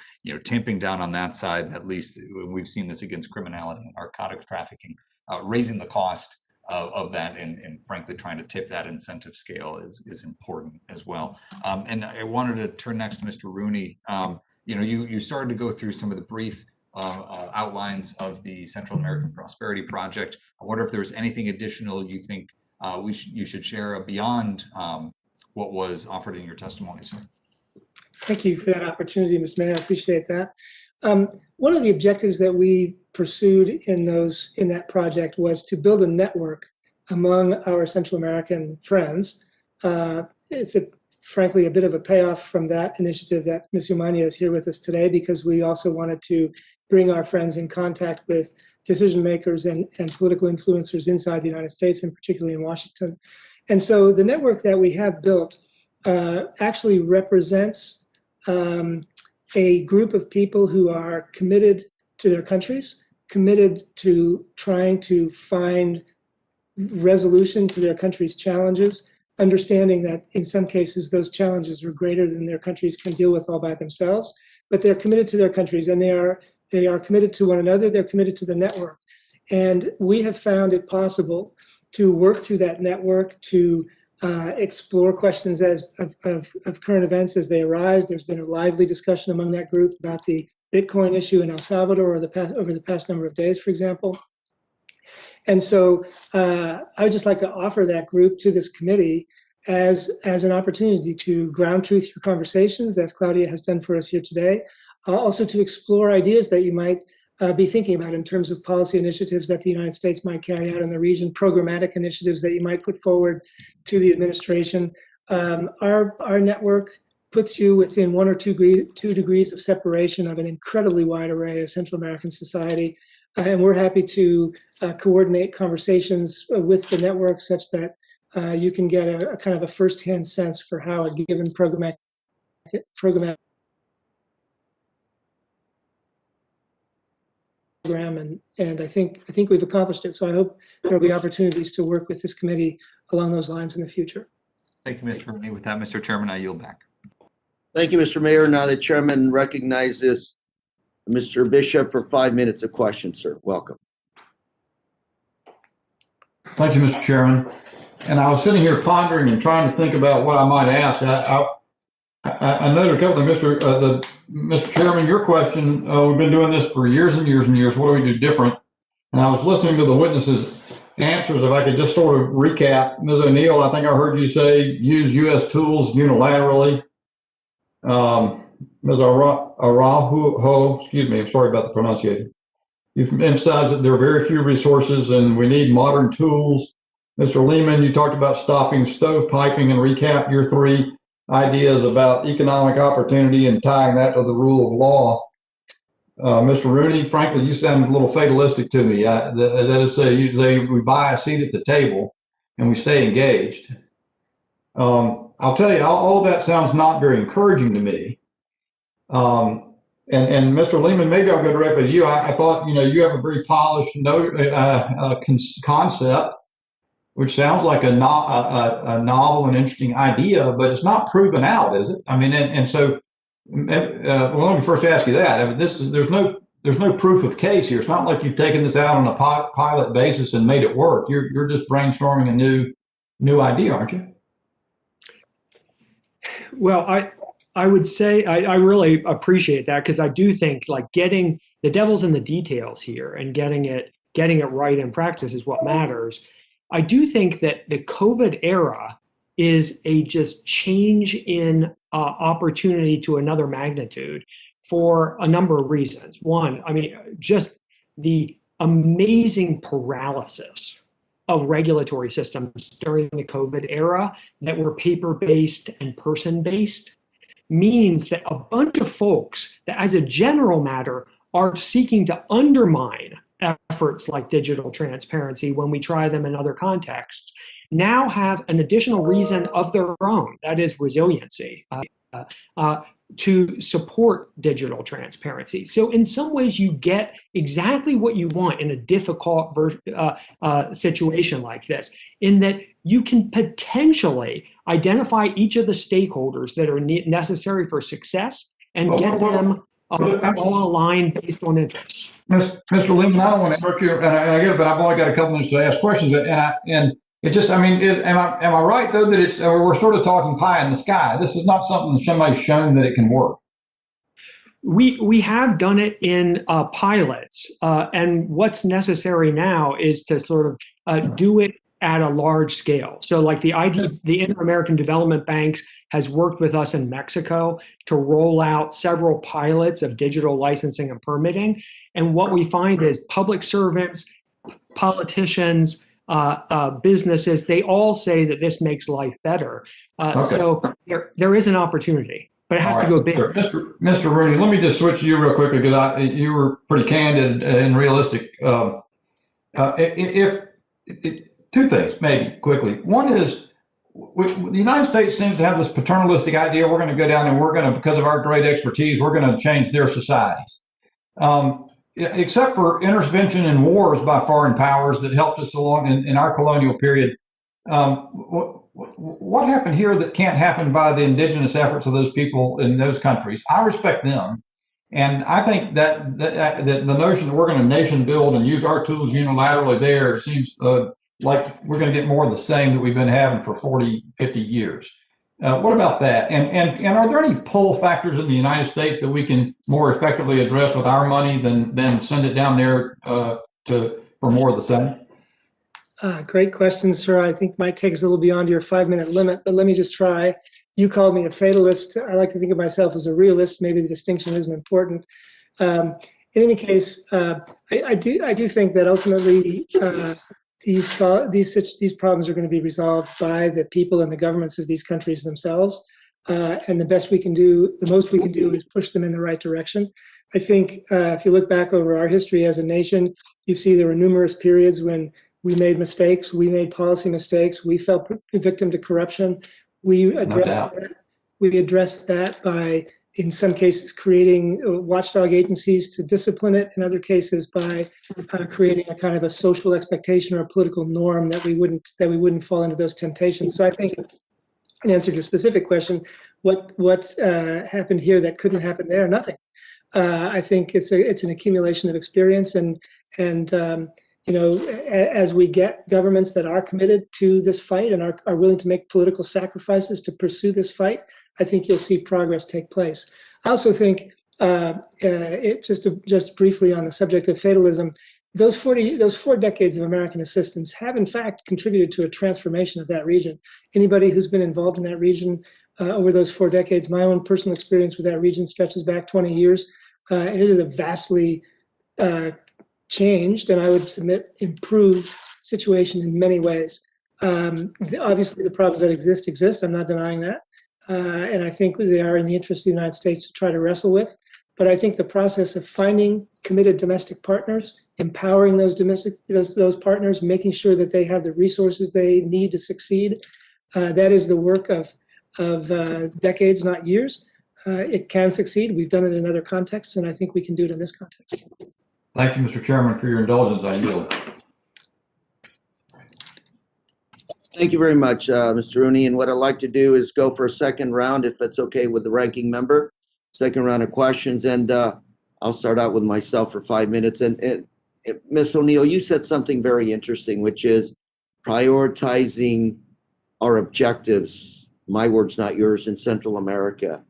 tamping down on that side, at least we've seen this against criminality and narcotics trafficking, raising the cost of that and frankly trying to tip that incentive scale is important as well. And I wanted to turn next to Mr. Rooney. You started to go through some of the brief outlines of the Central American Prosperity Project. I wonder if there's anything additional you think you should share beyond what was offered in your testimony, sir. Thank you for that opportunity, Ms. Mayor. I appreciate that. One of the objectives that we pursued in that project was to build a network among our Central American friends. It's frankly a bit of a payoff from that initiative that Ms. Umania is here with us today, because we also wanted to bring our friends in contact with decision makers and political influencers inside the United States, and particularly in Washington. And so the network that we have built actually represents a group of people who are committed to their countries, committed to trying to find resolution to their country's challenges, understanding that in some cases those challenges are greater than their countries can deal with all by themselves, but they're committed to their countries, and they are committed to one another, they're committed to the network. And we have found it possible to work through that network, to explore questions of current events as they arise. There's been a lively discussion among that group about the Bitcoin issue in El Salvador over the past number of days, for example. And so I would just like to offer that group to this committee as an opportunity to ground truth your conversations, as Claudia has done for us here today, also to explore ideas that you might be thinking about in terms of policy initiatives that the United States might carry out in the region, programmatic initiatives that you might put forward to the administration. Our network puts you within 1 or 2 degrees of separation of an incredibly wide array of Central American society. And we're happy to coordinate conversations with the network such that you can get a kind of a firsthand sense for how a given programmatic program and I think we've accomplished it. So I hope there'll be opportunities to work with this committee along those lines in the future. Thank you, Mr. Rooney. With that, Mr. Chairman, I yield back. Thank you, Mr. Mayor. Now the chairman recognizes Mr. Bishop for 5 minutes of questions, sir. Welcome. Thank you, Mr. Chairman. And I was sitting here pondering and trying to think about what I might ask. I noted a couple of Mr. Chairman, your question, we've been doing this for years and years and years. What do we do different? And I was listening to the witnesses' answers. If I could just sort of recap, Ms. O'Neill, I think I heard you say use U.S. tools unilaterally. Ms. Araujo, excuse me, I'm sorry about the pronunciation. You've emphasized that there are very few resources and we need modern tools. Mr. Lehman, you talked about stopping stovepiping and recap your 3 ideas about economic opportunity and tying that to the rule of law. Mr. Rooney, frankly, you sounded a little fatalistic to me. That is, you say we buy a seat at the table and we stay engaged. I'll tell you, all of that sounds not very encouraging to me. And Mr. Lehman, maybe I'll go directly to you. I thought, you have a very polished concept, which sounds like a novel and interesting idea, but it's not proven out, is it? I mean, so, well, let me first ask you that. I mean, there's no proof of case here. It's not like you've taken this out on a pilot basis and made it work. You're just brainstorming a new idea, aren't you? Well, I would say I really appreciate that, because I do think like getting the devil's in the details here and getting it right in practice is what matters. I do think that the COVID era is a just change in opportunity to another magnitude for a number of reasons. One, I mean, just the amazing paralysis of regulatory systems during the COVID era that were paper-based and person-based means that a bunch of folks that, as a general matter, are seeking to undermine efforts like digital transparency when we try them in other contexts, now have an additional reason of their own, that is resiliency, to support digital transparency. So in some ways, you get exactly what you want in a difficult situation like this, in that you can potentially identify each of the stakeholders that are necessary for success and get them all aligned based on interests. Mr. Lehman, I don't want to interrupt you, and I get it, but I've only got a couple minutes to ask questions. And it just, I mean, am I right though that we're sort of talking pie in the sky? This is not something that somebody's shown that it can work. We have done it in pilots, and what's necessary now is to sort of do it at a large scale. So like the Inter-American Development Banks has worked with us in Mexico to roll out several pilots of digital licensing and permitting. And what we find is public servants, politicians, businesses, they all say that this makes life better. So there is an opportunity, but it has to go big. Mr. Rooney, let me just switch to you real quickly, because you were pretty candid and realistic. Two things, maybe quickly. One is, the United States seems to have this paternalistic idea: we're going to go down and we're going to, because of our great expertise, we're going to change their societies. Except for intervention in wars by foreign powers that helped us along in our colonial period, what happened here that can't happen by the indigenous efforts of those people in those countries? I respect them. And I think that the notion that we're going to nation build and use our tools unilaterally there seems like we're going to get more of the same that we've been having for 40, 50 years. What about that? And are there any pull factors in the United States that we can more effectively address with our money than send it down there for more of the same? Great question, sir. I think it might take us a little beyond your 5-minute limit, but let me just try. You called me a fatalist. I like to think of myself as a realist. Maybe the distinction isn't important. In any case, I do think that ultimately these problems are going to be resolved by the people and the governments of these countries themselves. And the most we can do is push them in the right direction. I think if you look back over our history as a nation, you see there were numerous periods when we made mistakes, we made policy mistakes, we fell victim to corruption. We addressed that by, in some cases, creating watchdog agencies to discipline it. In other cases, by creating a kind of a social expectation or a political norm that we wouldn't fall into those temptations. So I think, in answer to your specific question, what's happened here that couldn't happen there? Nothing. I think it's an accumulation of experience, and as we get governments that are committed to this fight and are willing to make political sacrifices to pursue this fight, I think you'll see progress take place. I also think, just briefly on the subject of fatalism, those 4 decades of American assistance have in fact contributed to a transformation of that region. Anybody who's been involved in that region over those 4 decades, my own personal experience with that region stretches back 20 years, and it is a vastly changed, and I would submit improved situation in many ways. Obviously, the problems that exist. I'm not denying that. And I think they are in the interest of the United States to try to wrestle with. But I think the process of finding committed domestic partners, empowering those partners, making sure that they have the resources they need to succeed, That is the work of decades, not years. It can succeed. We've done it in other contexts, and I think we can do it in this context. Thank you, Mr. Chairman, for your indulgence. I yield. Thank you very much, Mr. Rooney. And what I'd like to do is go for a second round, if that's okay with the ranking member. Second round of questions, and I'll start out with myself for 5 minutes. And Ms. O'Neill, you said something very interesting, which is prioritizing our objectives, my words, not yours, in Central America.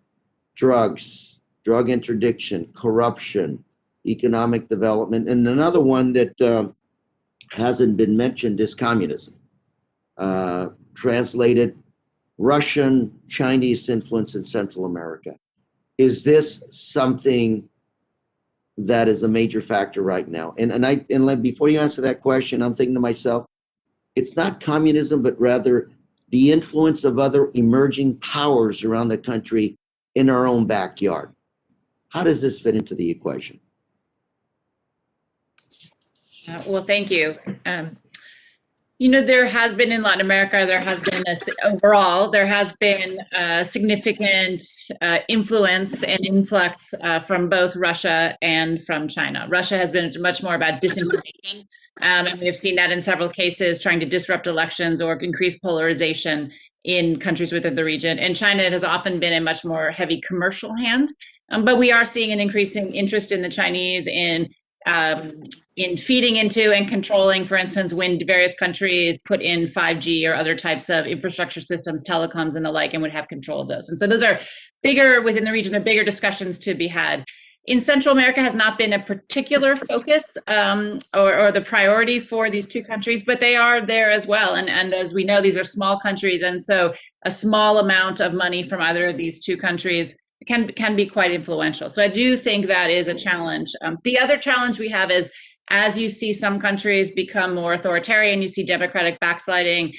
Drugs, drug interdiction, corruption, economic development. And another one that hasn't been mentioned is communism. Translated, Russian, Chinese influence in Central America. Is this something that is a major factor right now? And before you answer that question, I'm thinking to myself, it's not communism, but rather the influence of other emerging powers around the country in our own backyard. How does this fit into the equation? Well, thank you. There has been in Latin America, there has been significant influence and influx from both Russia and from China. Russia has been much more about disinformation, and we have seen that in several cases, trying to disrupt elections or increase polarization in countries within the region. And China has often been a much more heavy commercial hand, but we are seeing an increasing interest in the Chinese in feeding into and controlling, for instance, when various countries put in 5G or other types of infrastructure systems, telecoms and the like, and would have control of those. And so those are bigger within the region, are bigger discussions to be had. In Central America has not been a particular focus or the priority for these two countries, but they are there as well. And as we know, these are small countries. And so a small amount of money from either of these two countries can be quite influential. So I do think that is a challenge. The other challenge we have is, as you see some countries become more authoritarian, you see democratic backsliding,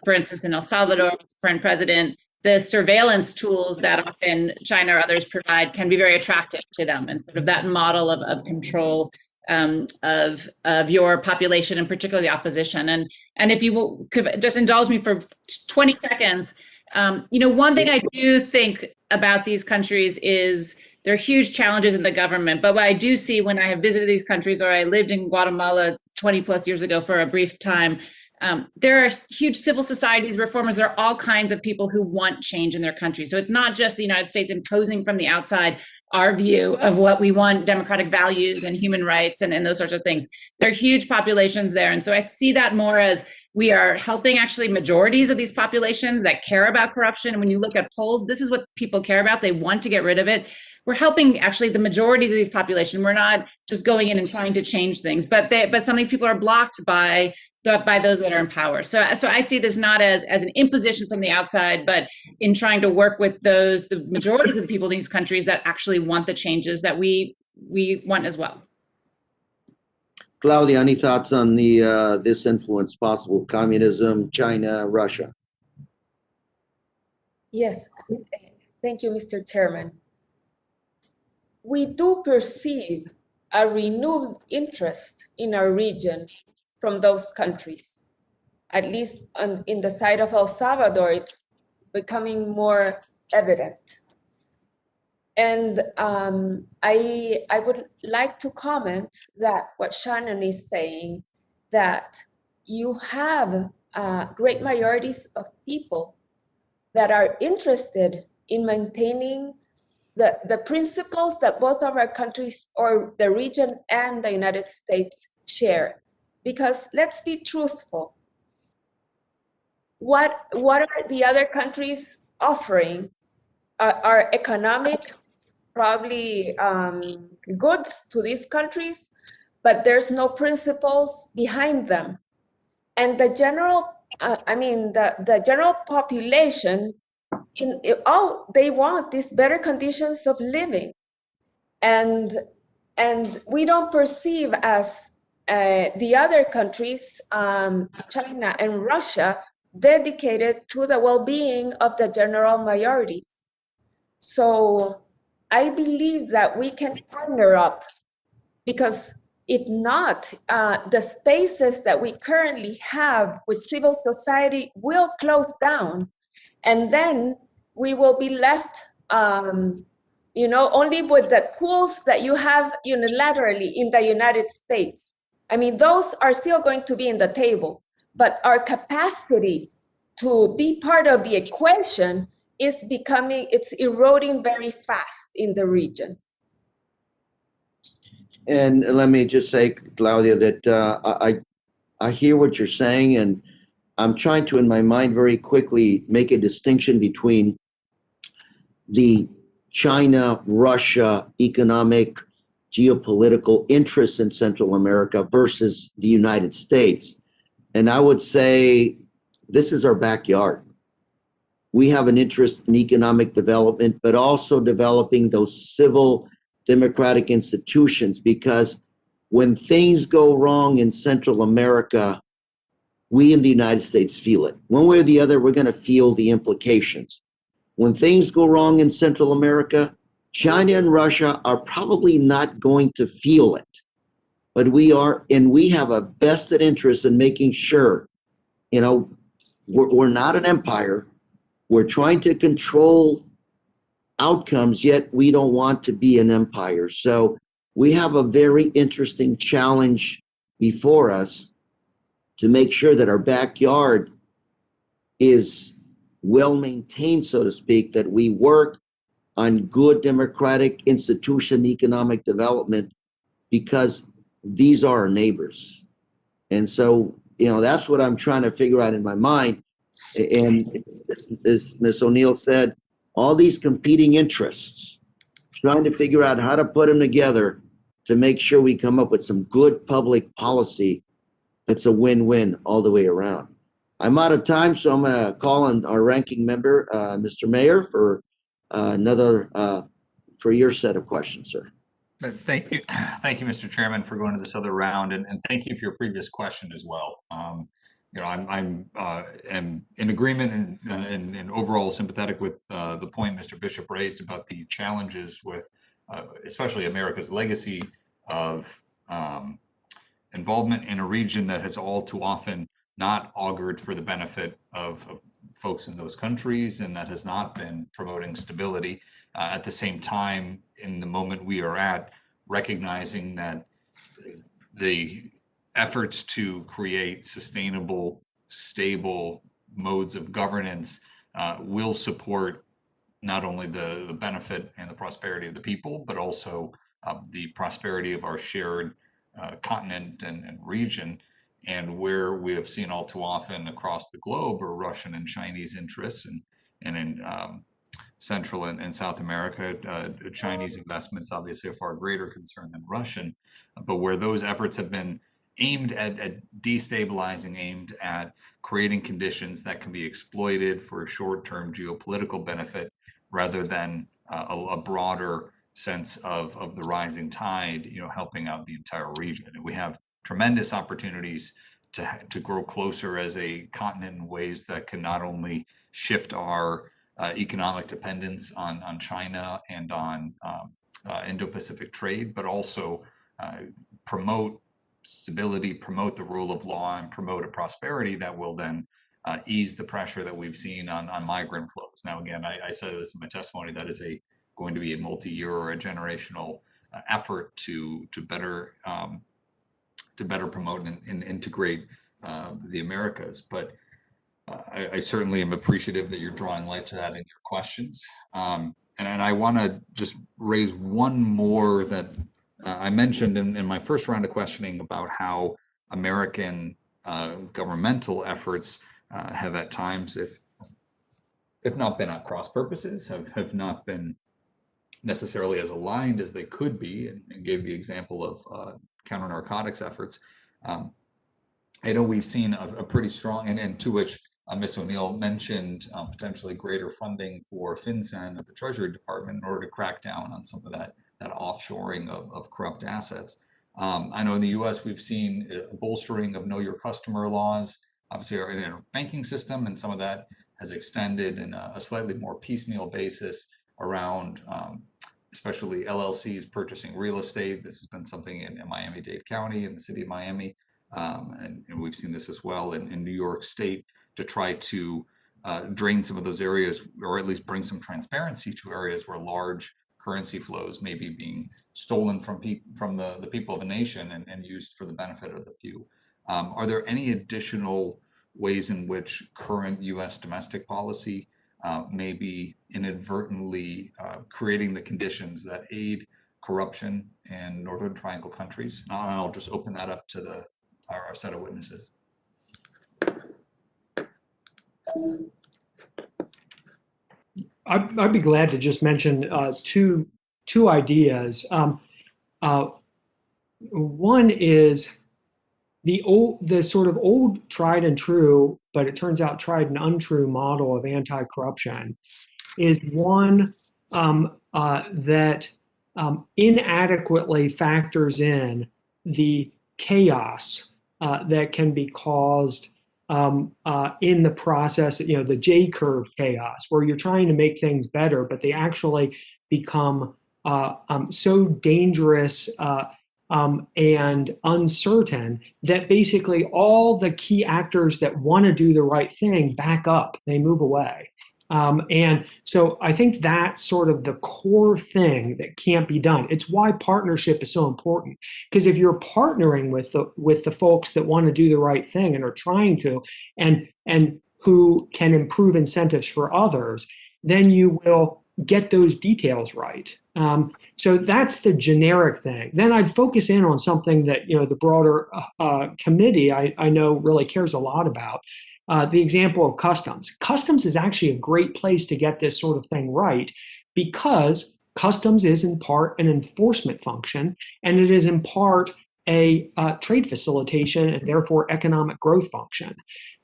for instance, in El Salvador, current president, the surveillance tools that often China or others provide can be very attractive to them, and sort of that model of control of your population, and particularly the opposition. And if you could just indulge me for 20 seconds, one thing I do think about these countries is there are huge challenges in the government. But what I do see when I have visited these countries, or I lived in Guatemala 20 plus years ago for a brief time, there are huge civil societies, reformers. There are all kinds of people who want change in their country. So it's not just the United States imposing from the outside our view of what we want, democratic values and human rights and those sorts of things. There are huge populations there. And so I see that more as we are helping actually majorities of these populations that care about corruption. And when you look at polls, this is what people care about. They want to get rid of it. We're helping actually the majorities of these populations. We're not just going in and trying to change things, but some of these people are blocked by those that are in power. So I see this not as an imposition from the outside, but in trying to work with the majorities of the people in these countries that actually want the changes that we want as well. Claudia, any thoughts on this influence, possible communism, China, Russia? Yes, thank you, Mr. Chairman. We do perceive a renewed interest in our region from those countries. At least in the side of El Salvador, it's becoming more evident. And I would like to comment that what Shannon is saying, that you have great majorities of people that are interested in maintaining the principles that both of our countries, or the region and the United States, share. Because let's be truthful, what are the other countries offering? Are economic, probably goods to these countries, but there's no principles behind them. And the general, the general population, they want these better conditions of living, and we don't perceive as the other countries, China and Russia, dedicated to the well-being of the general majorities. So I believe that we can partner up, because If not, the spaces that we currently have with civil society will close down, and then we will be left, only with the tools that you have unilaterally in the United States. I mean, those are still going to be in the table, but our capacity to be part of the equation it's eroding very fast in the region. And let me just say, Claudia, that I hear what you're saying, and I'm trying to, in my mind, very quickly make a distinction between the China-Russia economic geopolitical interests in Central America versus the United States. And I would say this is our backyard. We have an interest in economic development, but also developing those civil democratic institutions, because when things go wrong in Central America, we in the United States feel it. One way or the other, we're going to feel the implications. When things go wrong in Central America, China and Russia are probably not going to feel it. But we are, and we have a vested interest in making sure, we're not an empire. We're trying to control outcomes, yet we don't want to be an empire. So we have a very interesting challenge before us to make sure that our backyard is well maintained, so to speak, that we work on good democratic institution economic development, because these are our neighbors. And so, that's what I'm trying to figure out in my mind. And as Ms. O'Neill said, all these competing interests, trying to figure out how to put them together to make sure we come up with some good public policy that's a win-win all the way around. I'm out of time, so I'm going to call on our ranking member, Mr. Mayor, for for your set of questions, sir. Thank you, Mr. Chairman, for going to this other round, and thank you for your previous question as well. I'm in agreement and overall sympathetic with the point Mr. Bishop raised about the challenges with, especially America's legacy of involvement in a region that has all too often not augured for the benefit of folks in those countries, and that has not been promoting stability. At the same time, in the moment we are at, recognizing that the efforts to create sustainable, stable modes of governance will support not only the benefit and the prosperity of the people, but also the prosperity of our shared continent and region. And where we have seen all too often across the globe are Russian and Chinese interests, and in Central and South America, Chinese investments obviously a far greater concern than Russian, but where those efforts have been aimed at destabilizing, aimed at creating conditions that can be exploited for a short-term geopolitical benefit, rather than a broader sense of the rising tide, helping out the entire region. And we have tremendous opportunities to grow closer as a continent in ways that can not only shift our economic dependence on China and on Indo-Pacific trade, but also promote stability, promote the rule of law, and promote a prosperity that will then ease the pressure that we've seen on migrant flows. Now, again, I said this in my testimony, that is going to be a multi-year or a generational effort to better promote and integrate the Americas. But I certainly am appreciative that you're drawing light to that in your questions. And I want to just raise one more that I mentioned in my first round of questioning about how American governmental efforts have at times, if not been at cross purposes, have not been necessarily as aligned as they could be, and gave the example of counter narcotics efforts. I know we've seen a pretty strong, and to which Ms. O'Neill mentioned potentially greater funding for FinCEN at the Treasury Department in order to crack down on some of that offshoring of corrupt assets. I know in the U.S. we've seen a bolstering of know your customer laws, obviously in our banking system, and some of that has extended in a slightly more piecemeal basis around especially LLCs purchasing real estate. This has been something in Miami-Dade County, in the city of Miami, and we've seen this as well in New York State, to try to drain some of those areas, or at least bring some transparency to areas where large currency flows may be being stolen from the people of a nation and used for the benefit of the few. Are there any additional ways in which current U.S. domestic policy may be inadvertently creating the conditions that aid corruption in Northern Triangle countries? And I'll just open that up to our set of witnesses. I'd be glad to just mention two ideas. One is the sort of old tried and true, but it turns out tried and untrue model of anti-corruption is one that inadequately factors in the chaos that can be caused in the process, the J-curve chaos, where you're trying to make things better, but they actually become so dangerous and uncertain that basically all the key actors that want to do the right thing back up, they move away. And so I think that's sort of the core thing that can't be done. It's why partnership is so important, because if you're partnering with the folks that want to do the right thing and are trying to, and who can improve incentives for others, then you will get those details right. So that's the generic thing. Then I'd focus in on something that the broader committee I know really cares a lot about. The example of customs. Customs is actually a great place to get this sort of thing right, because customs is in part an enforcement function, and it is in part a trade facilitation and therefore economic growth function.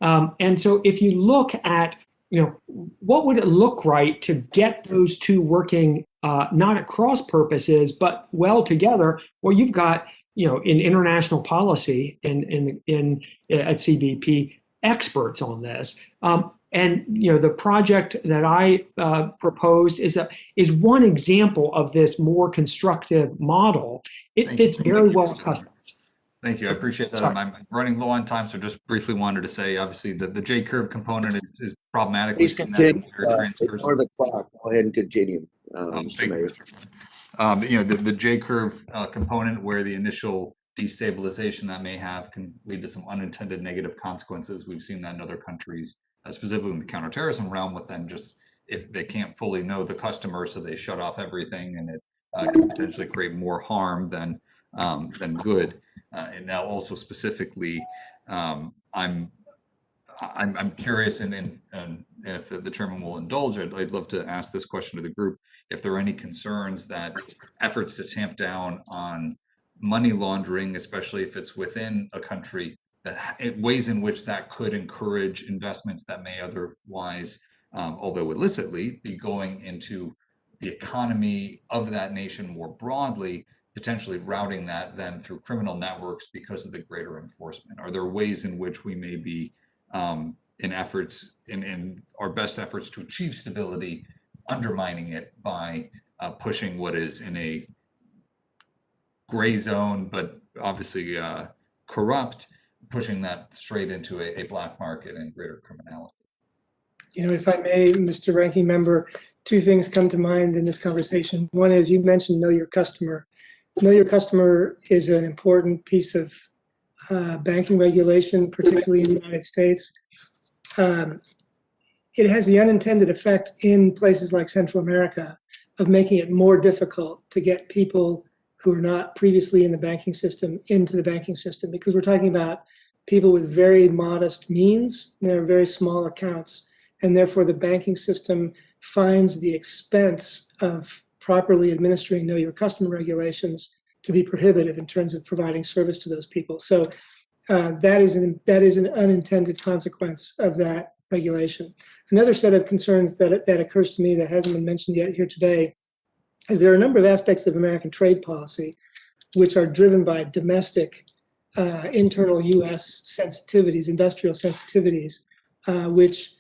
And so if you look at, what would it look right to get those two working not at cross purposes, but well together? Well, you've got, in international policy at CBP, experts on this. And the project that I proposed is one example of this more constructive model. It fits very well with customers. Thank you. I appreciate that. Sorry. I'm running low on time, so just briefly wanted to say, obviously, the J-curve component is problematic. We've Please seen that in continue. transfers. Ignore the clock. Go ahead and continue, Mr. Mayor. The J-curve component, where the initial destabilization that may have can lead to some unintended negative consequences. We've seen that in other countries, specifically in the counterterrorism realm, with them just, if they can't fully know the customer, so they shut off everything, and it can potentially create more harm than good. And now also specifically, I'm curious, and if the chairman will indulge, I'd love to ask this question to the group: if there are any concerns that efforts to tamp down on money laundering, especially if it's within a country, that ways in which that could encourage investments that may otherwise, although illicitly, be going into the economy of that nation more broadly, potentially routing that then through criminal networks because of the greater enforcement. Are there ways in which we may be in our best efforts to achieve stability, undermining it by pushing what is in a gray zone, but obviously corrupt, pushing that straight into a black market and greater criminality? If I may, Mr. Ranking Member, two things come to mind in this conversation. One is, you mentioned know your customer. Know your customer is an important piece of banking regulation, particularly in the United States. It has the unintended effect in places like Central America of making it more difficult to get people who are not previously in the banking system into the banking system, because we're talking about people with very modest means. They're very small accounts, and therefore the banking system finds the expense of properly administering know your customer regulations to be prohibitive in terms of providing service to those people. So that is an unintended consequence of that regulation. Another set of concerns that occurs to me that hasn't been mentioned yet here today is there are a number of aspects of American trade policy which are driven by domestic internal U.S. sensitivities, industrial sensitivities, which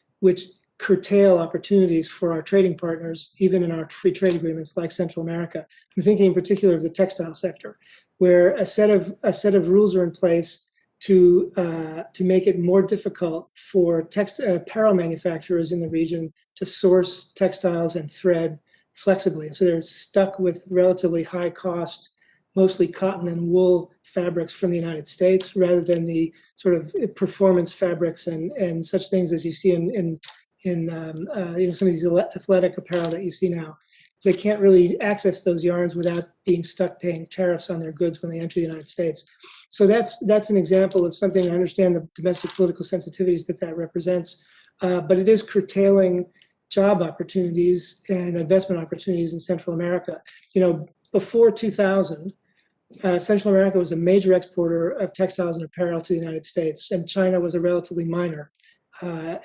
curtail opportunities for our trading partners, even in our free trade agreements like Central America. I'm thinking in particular of the textile sector, where a set of rules are in place to make it more difficult for apparel manufacturers in the region to source textiles and thread flexibly. So they're stuck with relatively high cost, mostly cotton and wool fabrics from the United States, rather than the sort of performance fabrics and such things as you see in some of these athletic apparel that you see now. They can't really access those yarns without being stuck paying tariffs on their goods when they enter the United States. So that's an example of something. I understand the domestic political sensitivities that represents, but it is curtailing job opportunities and investment opportunities in Central America. Before 2000, Central America was a major exporter of textiles and apparel to the United States, and China was a relatively minor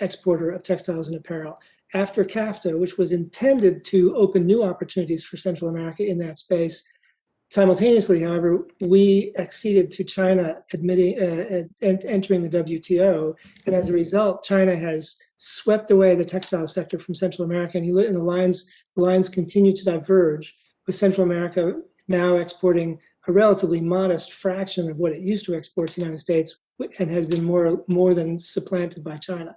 exporter of textiles and apparel. After CAFTA, which was intended to open new opportunities for Central America in that space, simultaneously, however, we acceded to China entering the WTO, and as a result, China has swept away the textile sector from Central America, and the lines continue to diverge, with Central America now exporting a relatively modest fraction of what it used to export to the United States, and has been more than supplanted by China.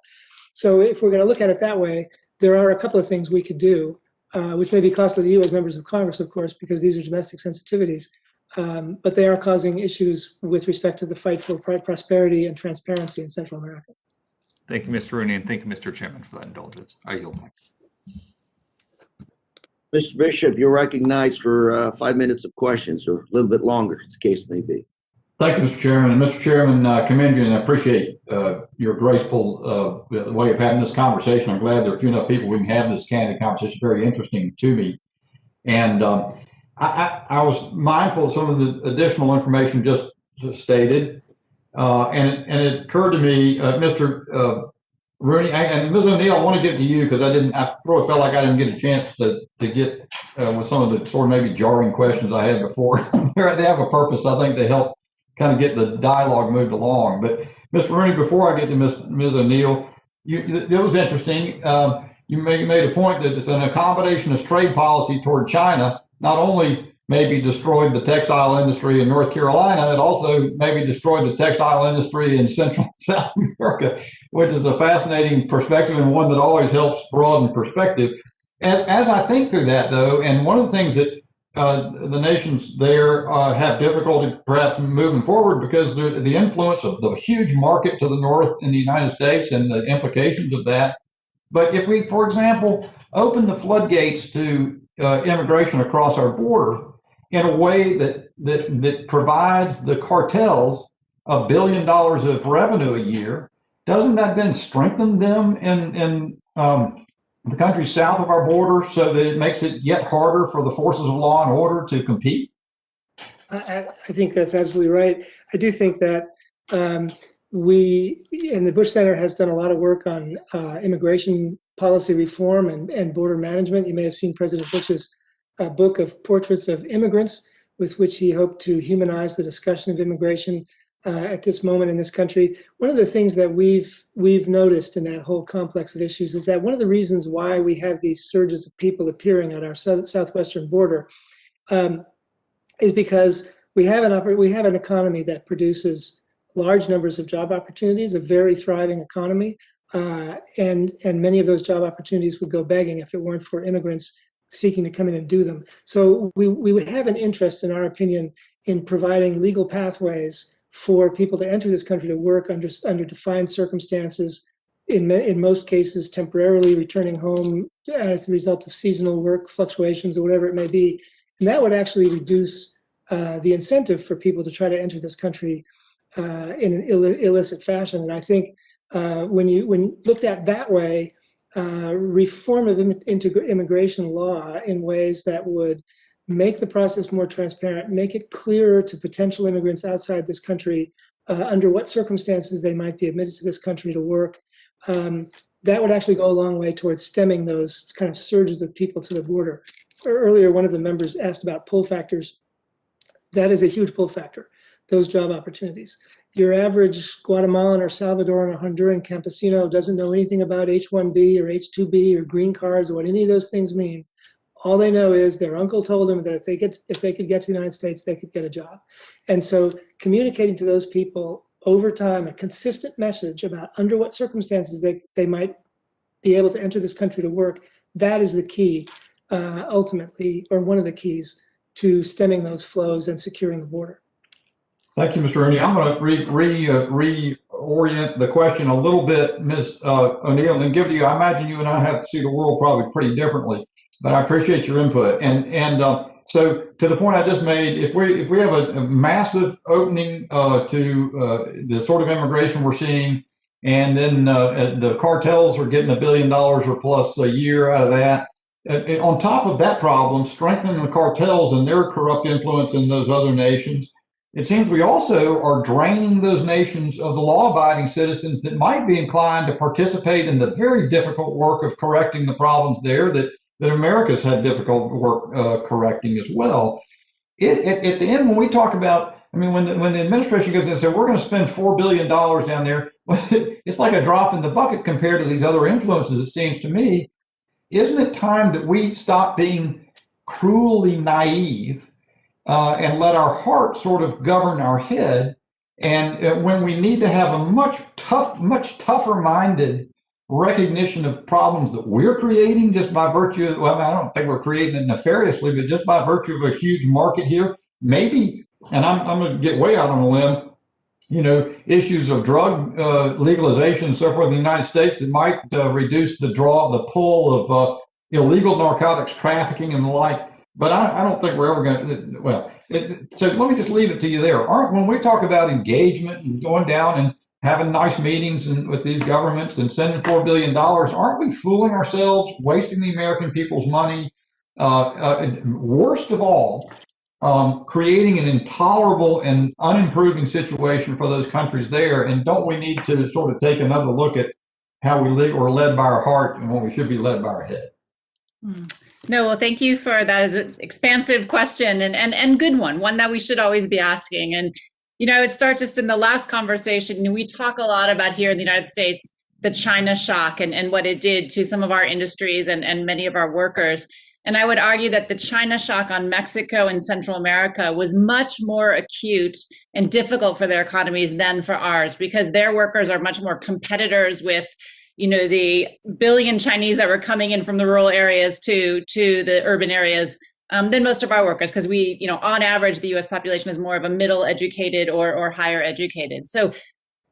So if we're going to look at it that way, there are a couple of things we could do, which may be costly to you as members of Congress, of course, because these are domestic sensitivities, but they are causing issues with respect to the fight for prosperity and transparency in Central America. Thank you, Mr. Rooney, and thank you, Mr. Chairman, for that indulgence. I yield back. Mr. Bishop, you're recognized for 5 minutes of questions, or a little bit longer, as the case may be. Thank you, Mr. Chairman. And Mr. Chairman, I commend you and I appreciate your graceful way of having this conversation. I'm glad there are few enough people we can have this candid conversation. It's very interesting to me. And I was mindful of some of the additional information just stated. And it occurred to me, Mr. Rooney, and Ms. O'Neill, I want to get to you because I felt like I didn't get a chance to get with some of the sort of maybe jarring questions I had before. They have a purpose. I think they help kind of get the dialogue moved along. But Mr. Rooney, before I get to Ms. O'Neill, it was interesting. You made a point that it's an accommodationist trade policy toward China, not only maybe destroyed the textile industry in North Carolina, it also maybe destroyed the textile industry in Central and South America, which is a fascinating perspective and one that always helps broaden perspective. As I think through that, though, and one of the things that the nations there have difficulty perhaps moving forward because the influence of the huge market to the north in the United States and the implications of that. But if we, for example, open the floodgates to immigration across our border in a way that provides the cartels $1 billion of revenue a year, doesn't that then strengthen them in the countries south of our border so that it makes it yet harder for the forces of law and order to compete? I think that's absolutely right. I do think that we, and the Bush Center has done a lot of work on immigration policy reform and border management. You may have seen President Bush's book of portraits of immigrants, with which he hoped to humanize the discussion of immigration at this moment in this country. One of the things that we've noticed in that whole complex of issues is that one of the reasons why we have these surges of people appearing at our southwestern border is because we have an economy that produces large numbers of job opportunities, a very thriving economy, and many of those job opportunities would go begging if it weren't for immigrants seeking to come in and do them. So we would have an interest, in our opinion, in providing legal pathways for people to enter this country to work under defined circumstances, in most cases temporarily returning home as a result of seasonal work fluctuations or whatever it may be. And that would actually reduce the incentive for people to try to enter this country in an illicit fashion. And I think when looked at that way, reform of immigration law in ways that would make the process more transparent, make it clearer to potential immigrants outside this country under what circumstances they might be admitted to this country to work, that would actually go a long way towards stemming those kind of surges of people to the border. Earlier, one of the members asked about pull factors. That is a huge pull factor, those job opportunities. your average Guatemalan or Salvadoran or Honduran campesino doesn't know anything about H-1B or H-2B or green cards or what any of those things mean. All they know is their uncle told them that if they could get to the United States, they could get a job. And so communicating to those people over time a consistent message about under what circumstances they might be able to enter this country to work, that is the key, ultimately, or one of the keys to stemming those flows and securing the border. Thank you, Mr. Rooney. I'm going to reorient the question a little bit, Ms. O'Neill, and give to you. I imagine you and I have to see the world probably pretty differently, but I appreciate your input. So to the point I just made, if we have a massive opening to the sort of immigration we're seeing, and then the cartels are getting $1 billion or plus a year out of that, on top of that problem, strengthening the cartels and their corrupt influence in those other nations, it seems we also are draining those nations of the law-abiding citizens that might be inclined to participate in the very difficult work of correcting the problems there that America's had difficult work correcting as well. At the end, when we talk about, I mean, when the administration goes in and says, we're going to spend $4 billion down there, it's like a drop in the bucket compared to these other influences, it seems to me. Isn't it time that we stop being cruelly naive and let our heart sort of govern our head? And when we need to have a much tougher-minded recognition of problems that we're creating just by virtue of, well, I don't think we're creating it nefariously, but just by virtue of a huge market here, maybe, and I'm going to get way out on a limb, you know, issues of drug legalization and so forth in the United States that might reduce the pull of illegal narcotics trafficking and the like. But I don't think we're ever going to, well, so let me just leave it to you there. When we talk about engagement and going down and having nice meetings with these governments and sending $4 billion, aren't we fooling ourselves, wasting the American people's money? Worst of all, creating an intolerable and unimproving situation for those countries there. And don't we need to sort of take another look at how we're led by our heart and when we should be led by our head? No, well, thank you for that expansive question and good one that we should always be asking. And, you know, I would start just in the last conversation. We talk a lot about here in the United States, the China shock and what it did to some of our industries and many of our workers. And I would argue that the China shock on Mexico and Central America was much more acute and difficult for their economies than for ours, because their workers are much more competitors with, you know, the billion Chinese that were coming in from the rural areas to the urban areas than most of our workers, because we, you know, on average, the US population is more of a middle educated or higher educated. So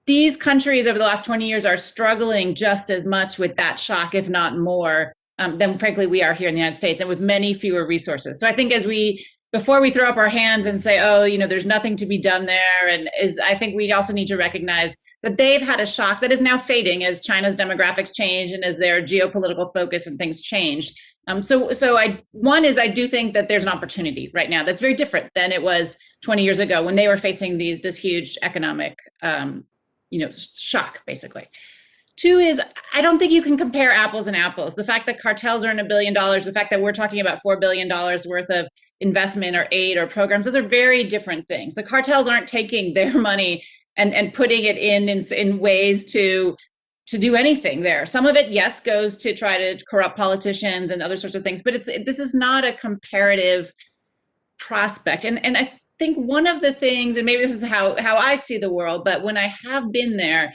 these countries over the last 20 years are struggling just as much with that shock, if not more, than frankly we are here in the United States, and with many fewer resources. So I think before we throw up our hands and say, oh, you know, there's nothing to be done there, I think we also need to recognize that they've had a shock that is now fading as China's demographics change and as their geopolitical focus and things change. I do think that there's an opportunity right now that's very different than it was 20 years ago when they were facing this huge economic, shock, basically. Two is, I don't think you can compare apples and apples. The fact that cartels earn $1 billion, the fact that we're talking about $4 billion worth of investment or aid or programs, those are very different things. The cartels aren't taking their money and putting it in ways to do anything there. Some of it, yes, goes to try to corrupt politicians and other sorts of things, but this is not a comparative prospect. And I think one of the things, and maybe this is how I see the world, but when I have been there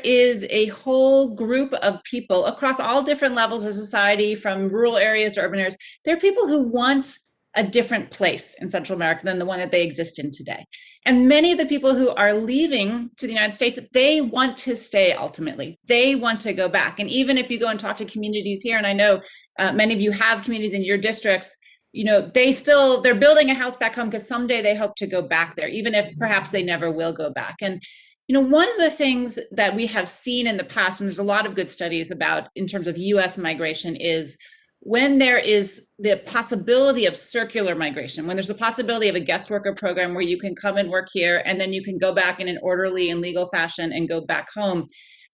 is a whole group of people across all different levels of society, from rural areas to urban areas. There are people who want a different place in Central America than the one that they exist in today. And many of the people who are leaving to the United States, they want to stay ultimately. They want to go back. And even if you go and talk to communities here, and I know many of you have communities in your districts, you know, they're building a house back home because someday they hope to go back there, even if perhaps they never will go back. And you know, one of the things that we have seen in the past, and there's a lot of good studies about in terms of US migration, is when there is the possibility of circular migration, when there's the possibility of a guest worker program where you can come and work here and then you can go back in an orderly and legal fashion and go back home,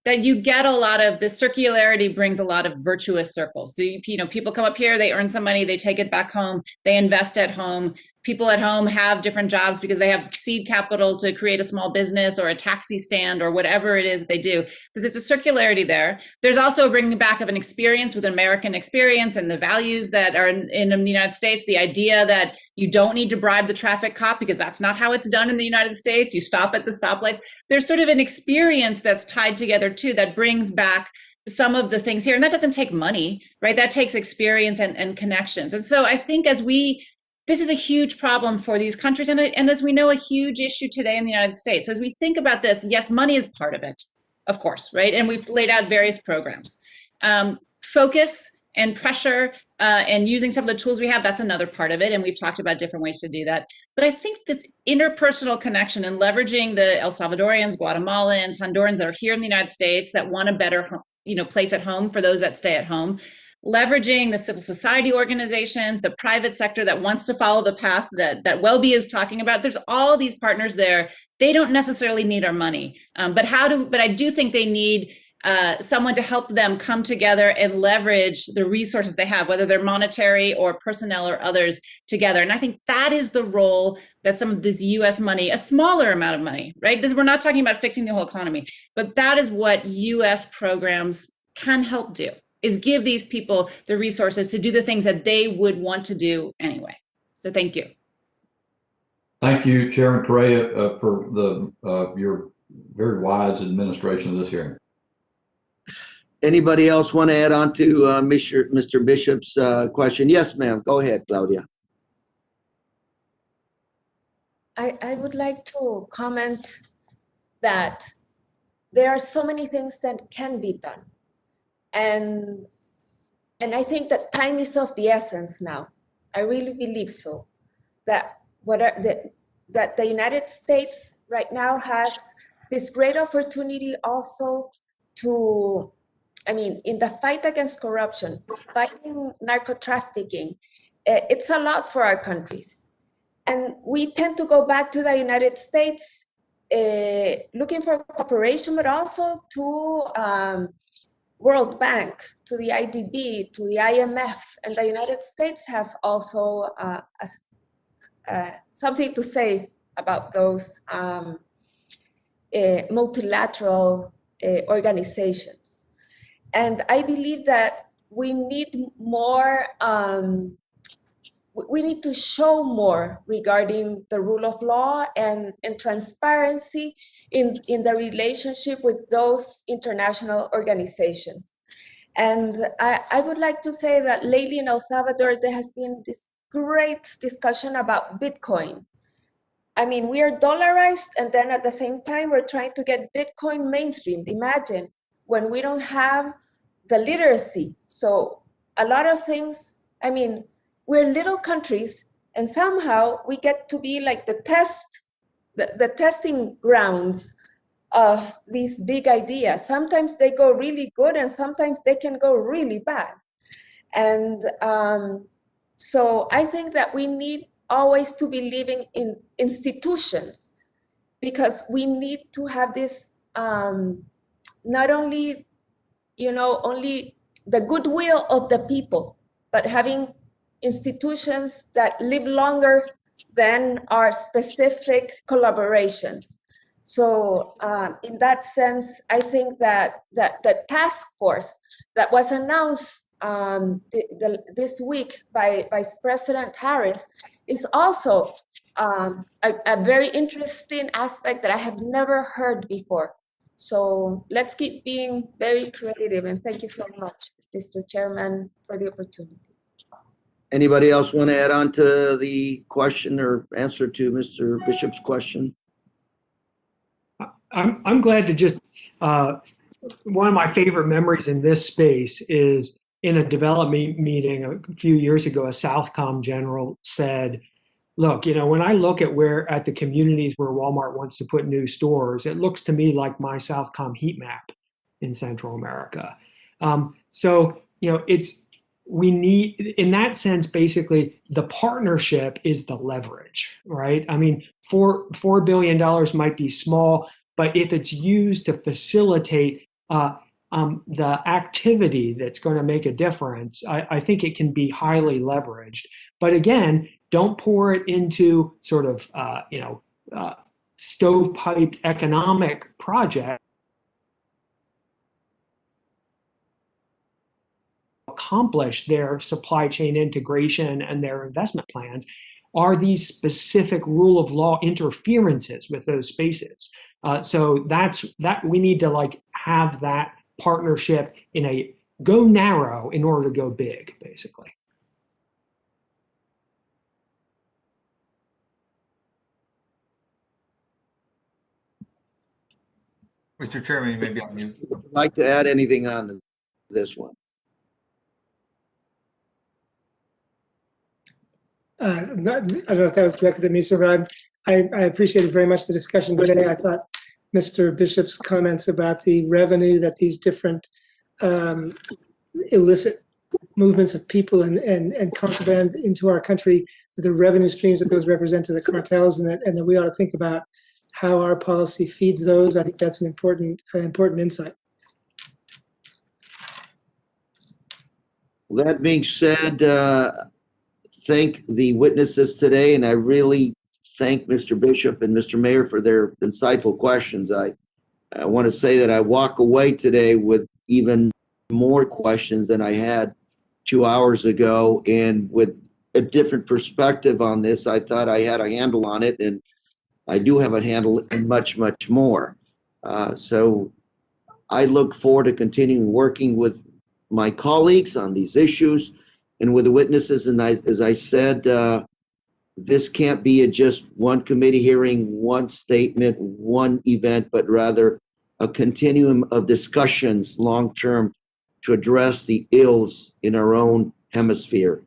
that you get a lot of the circularity brings a lot of virtuous circles. So, you know, people come up here, they earn some money, they take it back home, they invest at home, people at home have different jobs because they have seed capital to create a small business or a taxi stand or whatever it is they do. There's a circularity there. There's also a bringing back of an experience with American experience and the values that are in the United States. The idea that you don't need to bribe the traffic cop because that's not how it's done in the United States. You stop at the stoplights. There's sort of an experience that's tied together too that brings back some of the things here. And that doesn't take money, right? That takes experience and connections. And so I think this is a huge problem for these countries, and as we know, a huge issue today in the United States. So as we think about this, yes, money is part of it, of course, right? And we've laid out various programs. Focus and pressure and using some of the tools we have, that's another part of it, and we've talked about different ways to do that. But I think this interpersonal connection and leveraging the El Salvadorians, Guatemalans, Hondurans that are here in the United States that want a better place at home for those that stay at home, leveraging the civil society organizations, the private sector that wants to follow the path that Welby is talking about. There's all these partners there. They don't necessarily need our money, but I do think they need someone to help them come together and leverage the resources they have, whether they're monetary or personnel or others together. And I think that is the role that some of this US money, a smaller amount of money, right? We're not talking about fixing the whole economy, but that is what US programs can help do, is give these people the resources to do the things that they would want to do anyway. So thank you. Thank you, Chairman Correa, for your very wise administration of this hearing. Anybody else want to add on to Mr. Bishop's question? Yes, ma'am. Go ahead, Claudia. I would like to comment that there are so many things that can be done. And I think that time is of the essence now. I really believe so. That that the United States right now has this great opportunity also to, in the fight against corruption, fighting narco trafficking, it's a lot for our countries. And we tend to go back to the United States looking for cooperation, but also to World Bank, to the IDB, to the IMF, and the United States has also something to say about those multilateral organizations. And I believe that we need more, we need to show more regarding the rule of law and transparency in the relationship with those international organizations. And I would like to say that lately in El Salvador, there has been this great discussion about Bitcoin. We are dollarized, and then at the same time, we're trying to get Bitcoin mainstreamed. Imagine when we don't have the literacy. So a lot of things, we're little countries, and somehow we get to be like the testing grounds of these big ideas. Sometimes they go really good, and sometimes they can go really bad. And so I think that we need always to be living in institutions, because we need to have this not only, only the goodwill of the people, but having institutions that live longer than our specific collaborations. So in that sense, I think that the task force that was announced this week by Vice President Harris is also a very interesting aspect that I have never heard before. So let's keep being very creative, and thank you so much, Mr. Chairman, for the opportunity. Anybody else want to add on to the question or answer to Mr. Bishop's question? I'm glad to just, one of my favorite memories in this space is in a development meeting a few years ago, a Southcom general said, look, when I look at the communities where Walmart wants to put new stores, it looks to me like my Southcom heat map in Central America. We need, in that sense, basically, the partnership is the leverage, right? $4 billion might be small, but if it's used to facilitate the activity that's going to make a difference, I think it can be highly leveraged. But again, Don't pour it into sort of, stovepiped economic projects. Accomplish their supply chain integration and their investment plans are these specific rule of law interferences with those spaces. So that's that we need to have that partnership in a go narrow in order to go big, basically. Mr. Chairman, you may be on mute. Would you like to add anything on to this one? I don't know if that was directed at me, sir, but I appreciated very much the discussion today. I thought Mr. Bishop's comments about the revenue that these different illicit movements of people and contraband into our country, the revenue streams that those represent to the cartels, and that we ought to think about how our policy feeds those. I think that's an important insight. That being said, thank the witnesses today, and I really thank Mr. Bishop and Mr. Mayor for their insightful questions. I want to say that I walk away today with even more questions than I had 2 hours ago, and with a different perspective on this. I thought I had a handle on it, and I do have a handle and much, much more. So I look forward to continuing working with my colleagues on these issues and with the witnesses. And as I said, this can't be just one committee hearing, one statement, one event, but rather a continuum of discussions long-term to address the ills in our own hemisphere.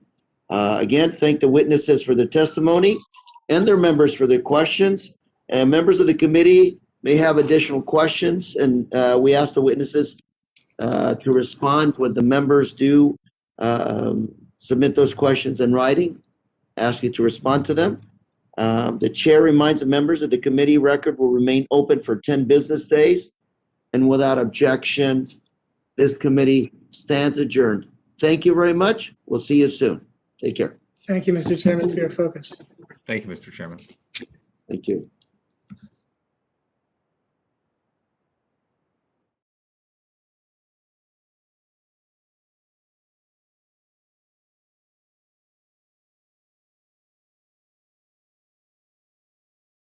Again, thank the witnesses for their testimony and their members for their questions. And members of the committee may have additional questions, and we ask the witnesses to respond when the members do submit those questions in writing. Ask you to respond to them. The chair reminds the members that the committee record will remain open for 10 business days, and without objection, this committee stands adjourned. Thank you very much. We'll see you soon. Take care. Thank you, Mr. Chairman, for your focus. Thank you, Mr. Chairman. Thank you.